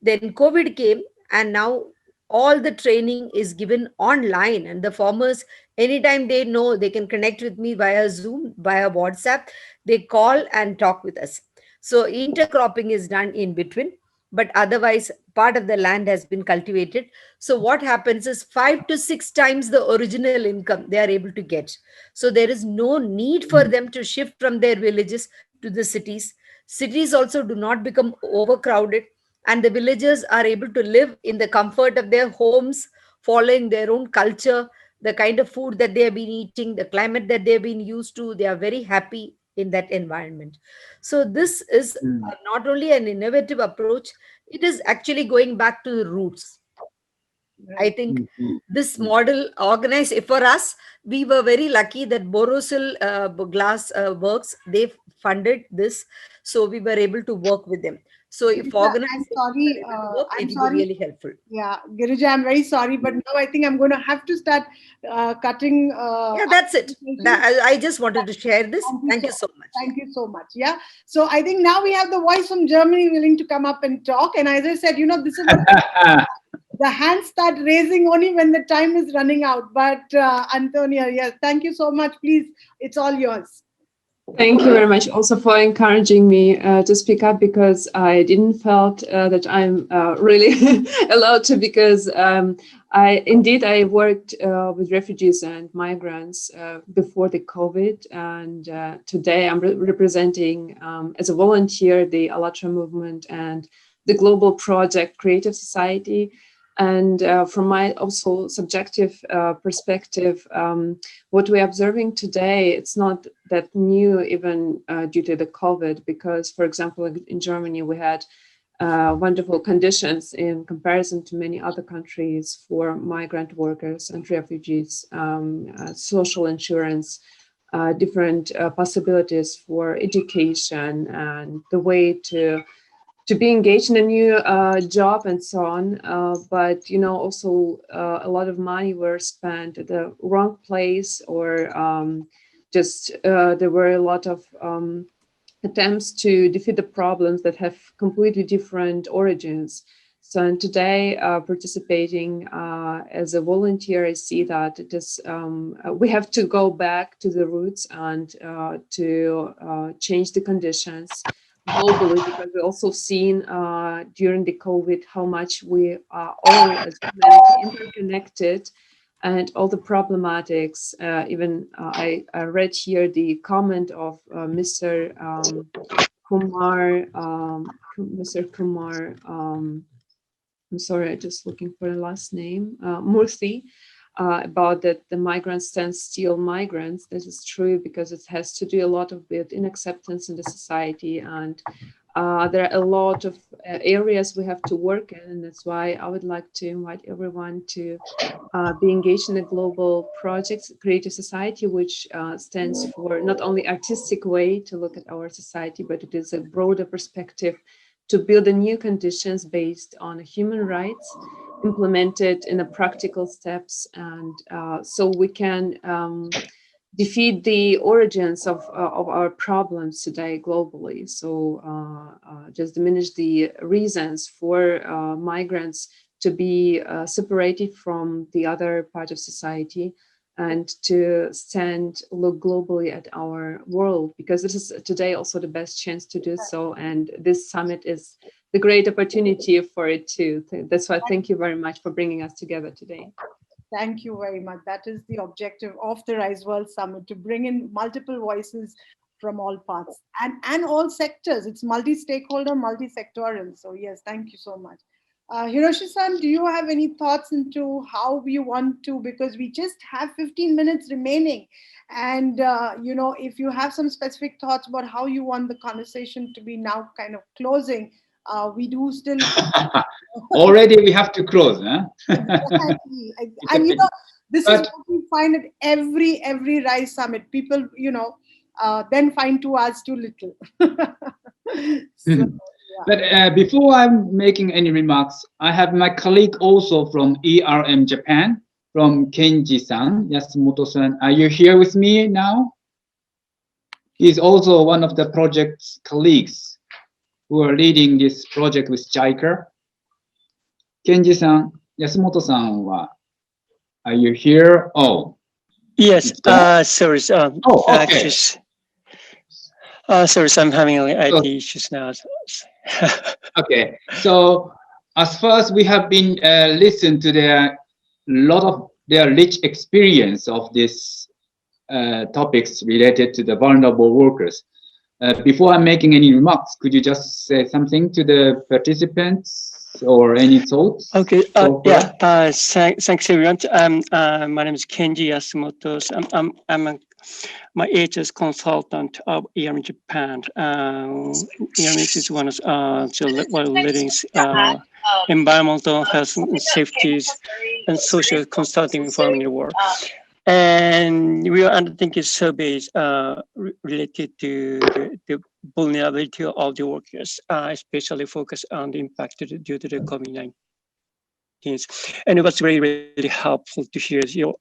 Then COVID came, and now all the training is given online, and the farmers, anytime they know, they can connect with me via Zoom, via WhatsApp. They call and talk with us. So intercropping is done in between, but otherwise part of the land has been cultivated. So what happens is 5 to 6 times the original income they are able to get. So there is no need for them to shift from their villages to the cities. Cities also do not become overcrowded, and the villagers are able to live in the comfort of their homes, following their own culture, the kind of food that they have been eating, the climate that they have been used to. They are very happy in that environment. So this is not only an innovative approach, it is actually going back to the roots. I think this model organized for us. We were very lucky that Borosil Glass Works, they funded this, so we were able to work with them. So if Girija, organized, I'm it will be sorry. really helpful. Yeah, Girija, I'm very sorry, but now I think I'm going to have to start cutting. Yeah, that's it. I just wanted to share this. Thank you so much. Thank you so much. Yeah. So I think now we have the voice from Germany willing to come up and talk. And as I said, this is the hands start raising only when the time is running out. But Antonia, yes, thank you so much. Please, it's all yours. Thank you very much also for encouraging me to speak up, because I didn't felt that I'm really allowed to, because I worked with refugees and migrants before the COVID, and today I'm representing as a volunteer the Allatra movement and the global project Creative Society. And from my also subjective perspective, what we're observing today, it's not that new even due to the COVID, because, for example, in Germany, we had wonderful conditions in comparison to many other countries for migrant workers and refugees, social insurance, different possibilities for education, and the way to be engaged in a new job and so on. But, also a lot of money were spent at the wrong place, or just there were a lot of attempts to defeat the problems that have completely different origins. So and today, participating as a volunteer, I see that it is, we have to go back to the roots and to change the conditions globally, because we also seen during the COVID how much we are all as humanity interconnected, and all the problematics. Even I read here the comment of Mr. Kumar. Mr. Kumar. I'm sorry, I'm just looking for the last name. Murthy. About that the migrants stand still migrants. This is true, because it has to do a lot with inacceptance in the society, and there are a lot of areas we have to work in, and that's why I would like to invite everyone to be engaged in a global project, Creative Society, which stands for not only artistic way to look at our society, but it is a broader perspective to build a new conditions based on human rights, implemented in a practical steps, and so we can defeat the origins of our problems today globally. So just diminish the reasons for migrants to be separated from the other part of society, and to look globally at our world, because this is today also the best chance to do so. And this summit is the great opportunity for it too. That's why thank you very much for bringing us together today. Thank you very much. That is the objective of the Rise World Summit, to bring in multiple voices from all parts and all sectors. It's multi-stakeholder, multi-sectoral. So yes, thank you so much. Hiroshi-san, do you have any thoughts into how we want to, because we just have 15 minutes remaining, and if you have some specific thoughts about how you want the conversation to be now kind of closing, we do still already we have to close, huh? Exactly. And this is what we find at every RISE summit. People, then find 2 hours too little. So, But before I'm making any remarks, I have my colleague also from ERM Japan, from Kenji-san, Yasumoto-san. Are you here with me now? He's also one of the project's colleagues who are leading this project with JICA. Kenji-san, Yasumoto-san, are you here? Oh. Yes, sorry. Oh, okay. Sorry, I'm having IT issues now. Okay, so as far as we have been listened to their rich experience of these topics related to the vulnerable workers. Before I'm making any remarks, could you just say something to the participants or any thoughts? Okay, thanks everyone. My name is Kenji Yasumoto. I'm my AHS consultant of ERM Japan. ERM is one of the leading environmental health and safety and social consulting firm in the world. And we are undertaking surveys related to the vulnerability of the workers, especially focused on the impact due to the COVID-19. And it was really, really helpful to hear your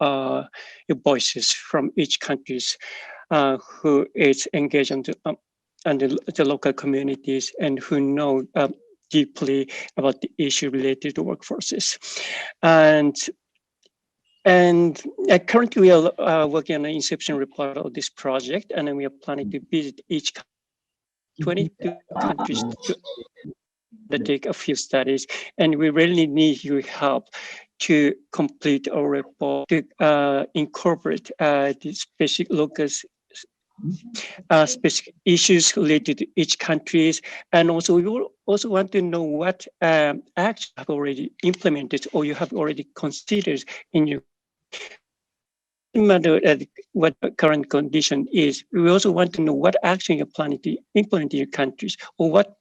voices from each countries who is engaged on the local communities and who know deeply about the issue related to workforces. And currently we are working on an inception report of this project, and then we are planning to visit each 22 countries to take a few studies, and we really need your help to complete our report to incorporate the specific local specific issues related to each countries, and also we will also want to know what actions you have already implemented or you have already considered in your. No matter what the current condition is, we also want to know what action you're planning to implement in your countries, or what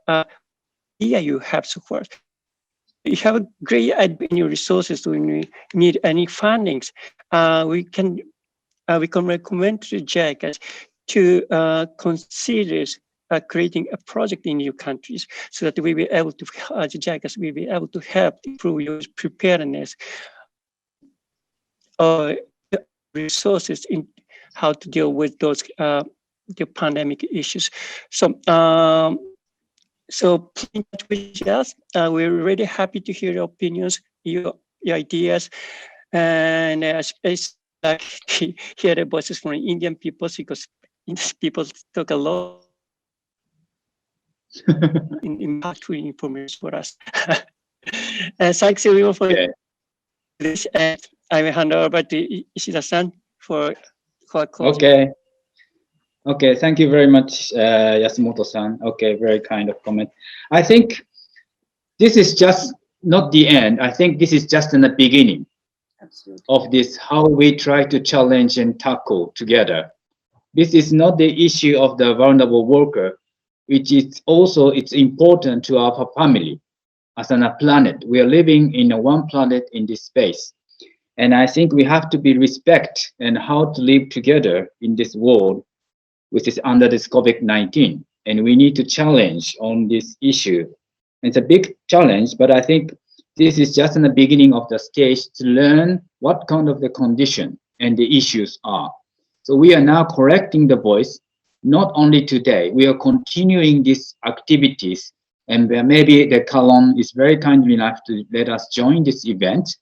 idea you have so far. You have a great idea in your resources when you need any fundings. We can recommend to JICA to consider creating a project in your countries, so that we will be able to, as JICA, we will be able to help improve your preparedness or resources in how to deal with those the pandemic issues. So so please with us. We're really happy to hear your opinions, your ideas, and especially like hear the voices from Indian people, because people talk a lot in impactful information for us. Thanks everyone for this. And I will hand over to Ishida-san for closing. Okay, thank you very much, Yasumoto-san. Okay, very kind of comment. I think this is just not the end. I think this is just in the beginning of this, how we try to challenge and tackle together. This is not the issue of the vulnerable worker, which is also, it's important to our family as on a planet. We are living in one planet in this space. And I think we have to be respect and how to live together in this world, which is under this COVID-19. And we need to challenge on this issue. It's a big challenge, but I think this is just in the beginning of the stage to learn what kind of the condition and the issues are. So we are now correcting the voice, not only today, we are continuing these activities, and maybe the Kalon is very kind enough to let us join this event.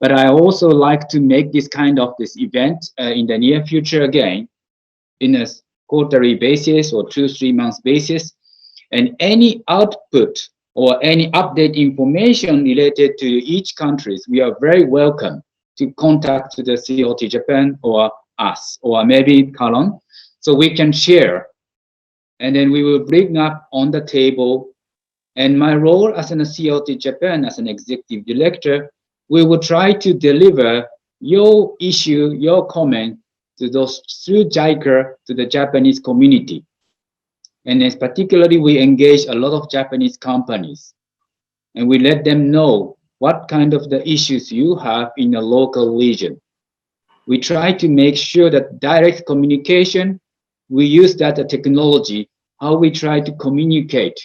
But I also like to make this kind of this event in the near future again, in a quarterly basis or 2-3 months basis, and any output or any update information related to each countries, we are very welcome to contact the COT Japan or us, or maybe Kalon, so we can share. And then we will bring up on the table And my role as an CLT Japan, as an executive director, we will try to deliver your issue, your comment to those through JICA to the Japanese community. And as particularly, we engage a lot of Japanese companies, and we let them know what kind of the issues you have in a local region. We try to make sure that direct communication, we use that technology, how we try to communicate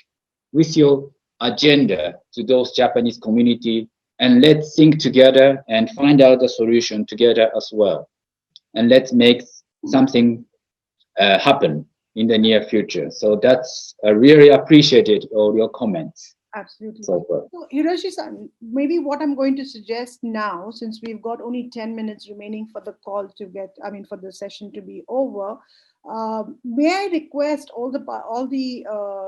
with your agenda to those Japanese community, and let's think together and find out the solution together as well. And let's make something happen in the near future. So that's really appreciated all your comments. Absolutely. So Hiroshi-san, maybe what I'm going to suggest now, since we've got only 10 minutes remaining for the call to get, for the session to be over, may I request all the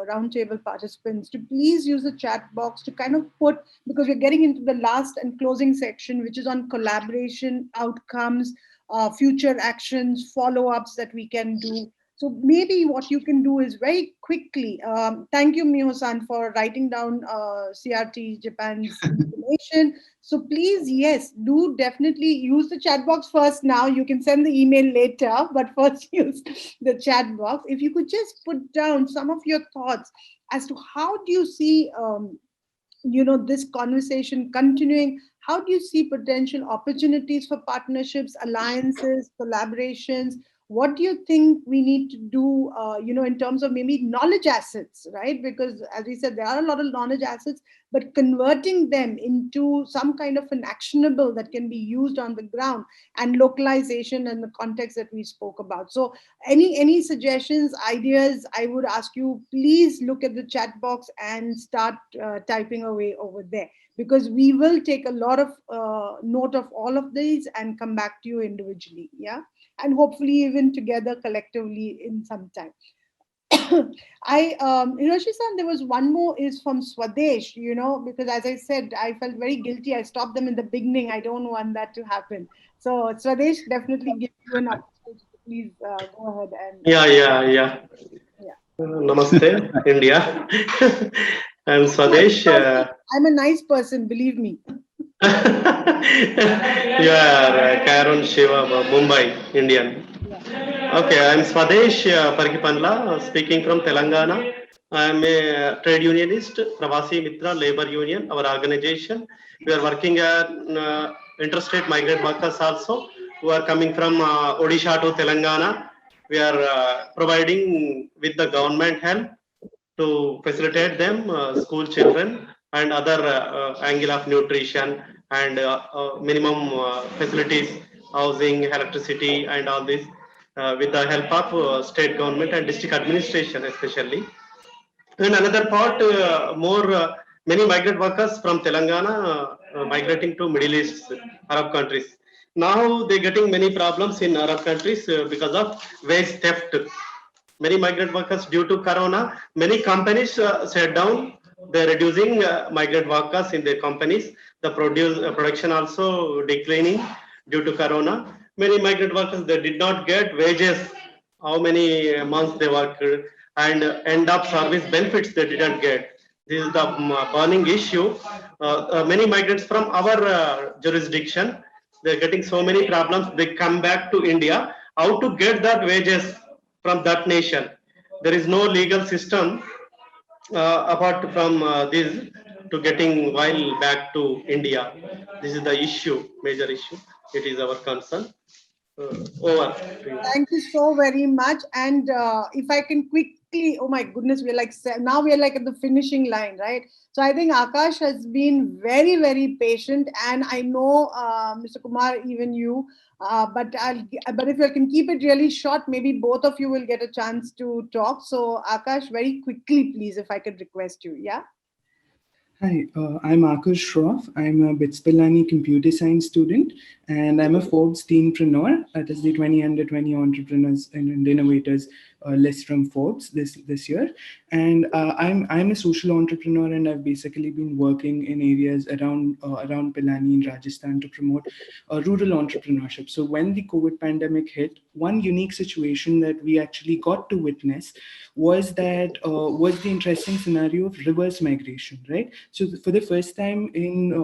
roundtable participants to please use the chat box to kind of put, because we're getting into the last and closing section, which is on collaboration, outcomes, future actions, follow-ups that we can do. So maybe what you can do is very quickly, thank you, Miho-san, for writing down CRT Japan's information. So please, yes, do definitely use the chat box first now. You can send the email later, but first use the chat box. If you could just put down some of your thoughts as to how do you see this conversation continuing? How do you see potential opportunities for partnerships, alliances, collaborations? What do you think we need to do, in terms of maybe knowledge assets, right? Because as we said, there are a lot of knowledge assets, but converting them into some kind of an actionable that can be used on the ground, and localization and the context that we spoke about. So any suggestions, ideas, I would ask you, please look at the chat box and start typing away over there, because we will take a lot of note of all of these and come back to you individually. Yeah. And hopefully even together collectively in some time. Hiroshi-san, there was one more is from Swadesh, because as I said, I felt very guilty. I stopped them in the beginning. I don't want that to happen. So Swadesh, definitely give you an opportunity. Please go ahead and. Yeah. Namaste, India. I'm Swadesh. I'm a nice person, believe me. You are Karun Shiva, Mumbai, Indian. Okay, I'm Swadesh Parkipanla, speaking from Telangana. I'm a trade unionist, Pravasi Mitra Labor Union, our organization. We are working at interstate migrant workers also, who are coming from Odisha to Telangana. We are providing with the government help to facilitate them, school children, and other angle of nutrition and minimum facilities, housing, electricity, and all this, with the help of state government and district administration especially. In another part, many migrant workers from Telangana migrating to Middle East, Arab countries. Now they're getting many problems in Arab countries because of wage theft. Many migrant workers due to Corona, many companies shut down. They're reducing migrant workers in their companies. The production also declining due to Corona. Many migrant workers, they did not get wages, how many months they worked, and end of service benefits they didn't get. This is the burning issue. Many migrants from our jurisdiction, they're getting so many problems. They come back to India. How to get that wages from that nation? There is no legal system apart from this to getting while back to India. This is the issue, major issue. It is our concern. Over. Thank you so very much. And if I can quickly, oh my goodness, now we're like at the finishing line, right? So I think Akash has been very, very patient, and I know Mr. Kumar, even you. But if you can keep it really short, maybe both of you will get a chance to talk. So Akash, very quickly, please, if I could request you. Yeah. Hi, I'm Akash Shroff. I'm a BITS Pilani computer science student, and I'm a Forbes Teenpreneur. That is the 20 under 20 entrepreneurs and innovators list from Forbes this year. And I'm a social entrepreneur, and I've basically been working in areas around Pilani in Rajasthan to promote rural entrepreneurship. So when the COVID pandemic hit, one unique situation that we actually got to witness was the interesting scenario of reverse migration, right? So for the first time in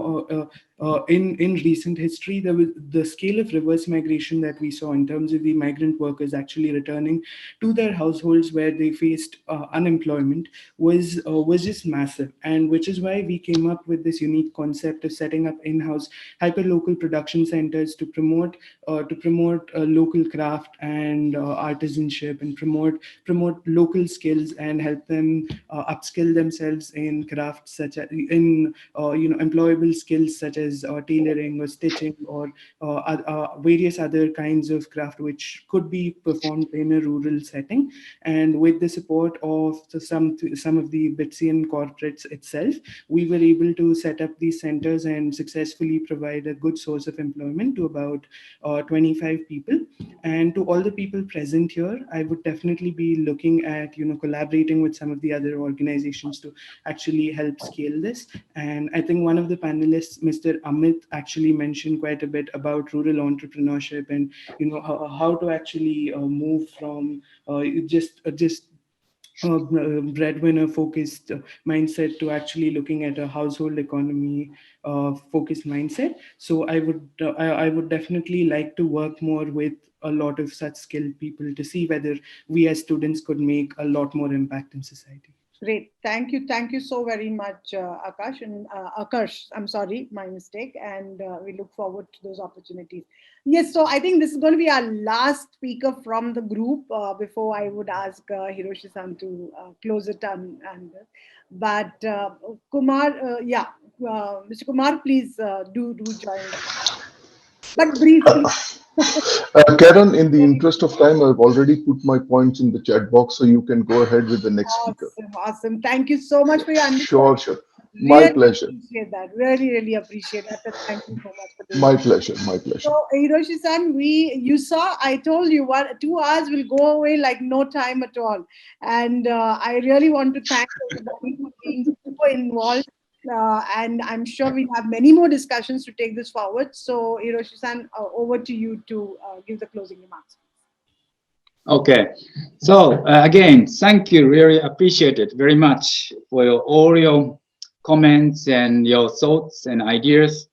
recent history, the scale of reverse migration that we saw in terms of the migrant workers actually returning to their households where they faced unemployment was just massive, and which is why we came up with this unique concept of setting up in-house hyperlocal production centers to promote local craft and artisanship, and promote local skills and help them upskill themselves in crafts such as employable skills such as tailoring or stitching or various other kinds of craft which could be performed in a rural setting. And with the support of some of the Bitsian corporates itself, we were able to set up these centers and successfully provide a good source of employment to about 25 people. And to all the people present here, I would definitely be looking at collaborating with some of the other organizations to actually help scale this. And I think one of the panelists, Mr. Amit, actually mentioned quite a bit about rural entrepreneurship and how to actually move from just breadwinner focused mindset to actually looking at a household economy focused mindset. So I would definitely like to work more with a lot of such skilled people to see whether we as students could make a lot more impact in society. Great. Thank you so very much, Akash. And Akash, I'm sorry, my mistake. And we look forward to those opportunities. Yes, so I think this is going to be our last speaker from the group before I would ask Hiroshi-san to close it on. But Kumar, Mr. Kumar, please do join. But briefly. Karen, in the interest of time, I've already put my points in the chat box, so you can go ahead with the next speaker. Awesome. Thank you so much for your understanding. Sure. My pleasure. Appreciate that. Really appreciate that. Thank you so much for this. My pleasure. So, Hiroshi-san, you saw, I told you, 2 hours will go away like no time at all. And I really want to thank everybody for being super involved. And I'm sure we'll have many more discussions to take this forward. So, Hiroshi-san, over to you to give the closing remarks. Okay. So, again, thank you. Really appreciate it very much for all your comments and your thoughts and ideas.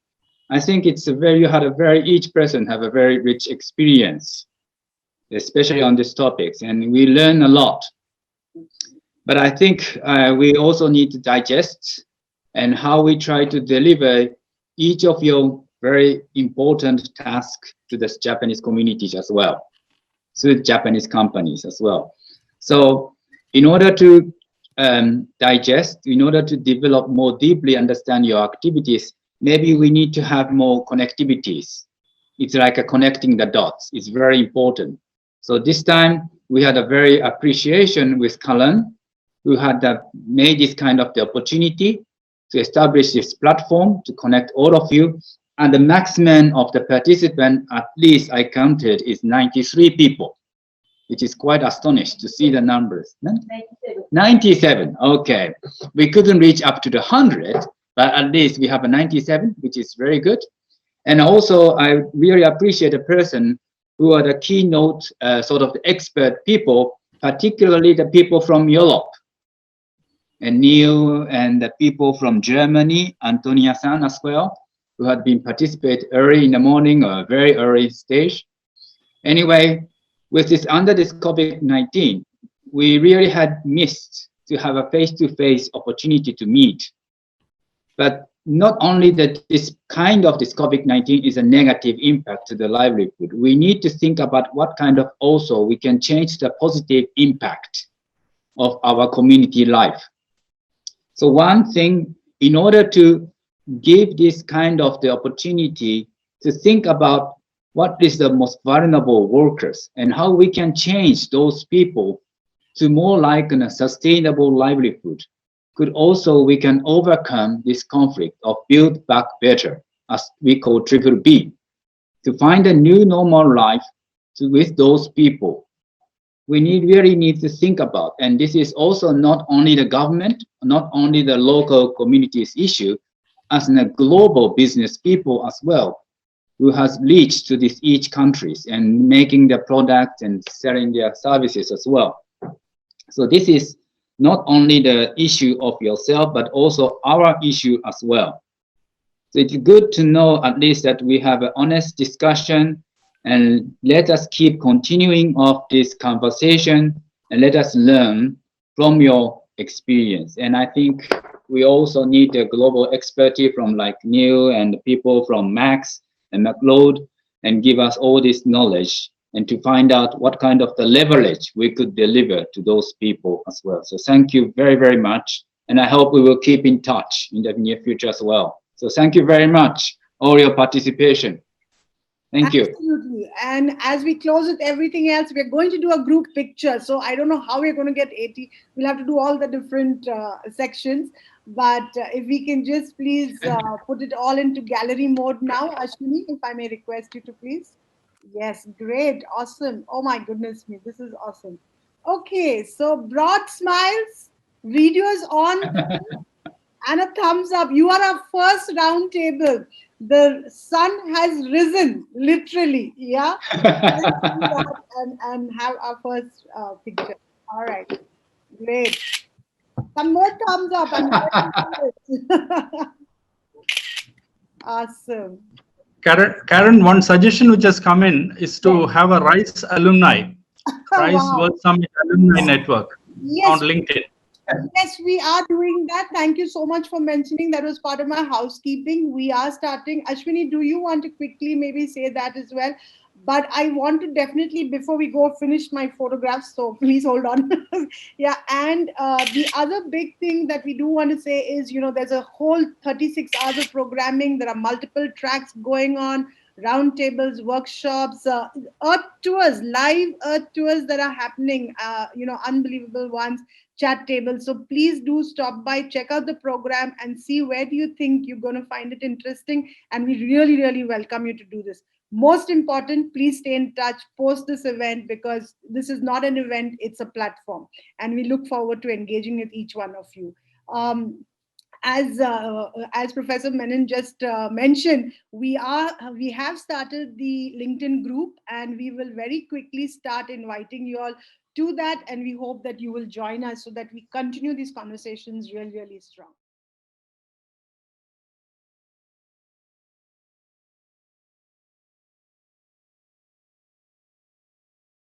I think each person have a very rich experience, especially on these topics, and we learn a lot. But I think we also need to digest and how we try to deliver each of your very important tasks to the Japanese communities as well, to Japanese companies as well. So in order to digest, in order to develop more deeply understand your activities, maybe we need to have more connectivities. It's like a connecting the dots. It's very important. So this time we had a very appreciation with Karen, who had made this kind of the opportunity to establish this platform to connect all of you. And the maximum of the participants, at least I counted, is 93 people, which is quite astonished to see the numbers. 97, okay. We couldn't reach up to the 100, but at least we have a 97, which is very good. And also, I really appreciate the person who are the keynote sort of the expert people, particularly the people from Europe. And Neil and the people from Germany, Antonia-san as well, who had been participate early in the morning or very early stage. Anyway, with this under this COVID-19, we really had missed to have a face-to-face opportunity to meet. But not only that this kind of this COVID-19 is a negative impact to the livelihood, we need to think about what kind of also we can change the positive impact of our community life. So one thing, in order to give this kind of the opportunity to think about what is the most vulnerable workers and how we can change those people to more like a sustainable livelihood, could also we can overcome this conflict of build back better, as we call triple B. to find a new normal life with those people. We really need to think about, and this is also not only the government, not only the local communities issue, as a global business people as well, who has reached to these each countries and making the product and selling their services as well. So this is not only the issue of yourself, but also our issue as well. So it's good to know at least that we have an honest discussion, and let us keep continuing of this conversation, and let us learn from your experience. And I think we also need the global expertise from like Neil and the people from Max and McLeod, and give us all this knowledge and to find out what kind of the leverage we could deliver to those people as well. So thank you very, very much. And I hope we will keep in touch in the near future as well. So thank you very much, all your participation. Thank you. Absolutely. And as we close with everything else, we're going to do a group picture. So I don't know how we're going to get 80. We'll have to do all the different sections. But if we can just please put it all into gallery mode now, Ashwini, if I may request you to please. Yes, great. Awesome. Oh my goodness me. This is awesome. Okay. So broad smiles, videos on. And a thumbs up. You are our first round table. The sun has risen, literally. Yeah. and have our first picture. All right. Great. Some more thumbs up. Awesome. Karen, one suggestion which has come in is to have a RISE alumni, RISE Wow. World Summit Alumni Network Yes. on LinkedIn. Yes, we are doing that. Thank you so much for mentioning. That was part of my housekeeping. We are starting. Ashwini, do you want to quickly maybe say that as well? But I want to definitely, before we go, finish my photographs. So please hold on. Yeah. And the other big thing that we do want to say is, there's a whole 36 hours of programming. There are multiple tracks going on, roundtables, workshops, earth tours, live earth tours that are happening, unbelievable ones. Chat table. So please do stop by, check out the program and see where do you think you're going to find it interesting. And we really, really welcome you to do this. Most important, please stay in touch, post this event, because this is not an event, it's a platform. And we look forward to engaging with each one of you. As Professor Menon just mentioned, we have started the LinkedIn group, and we will very quickly start inviting you all to that, and we hope that you will join us so that we continue these conversations really, really strong.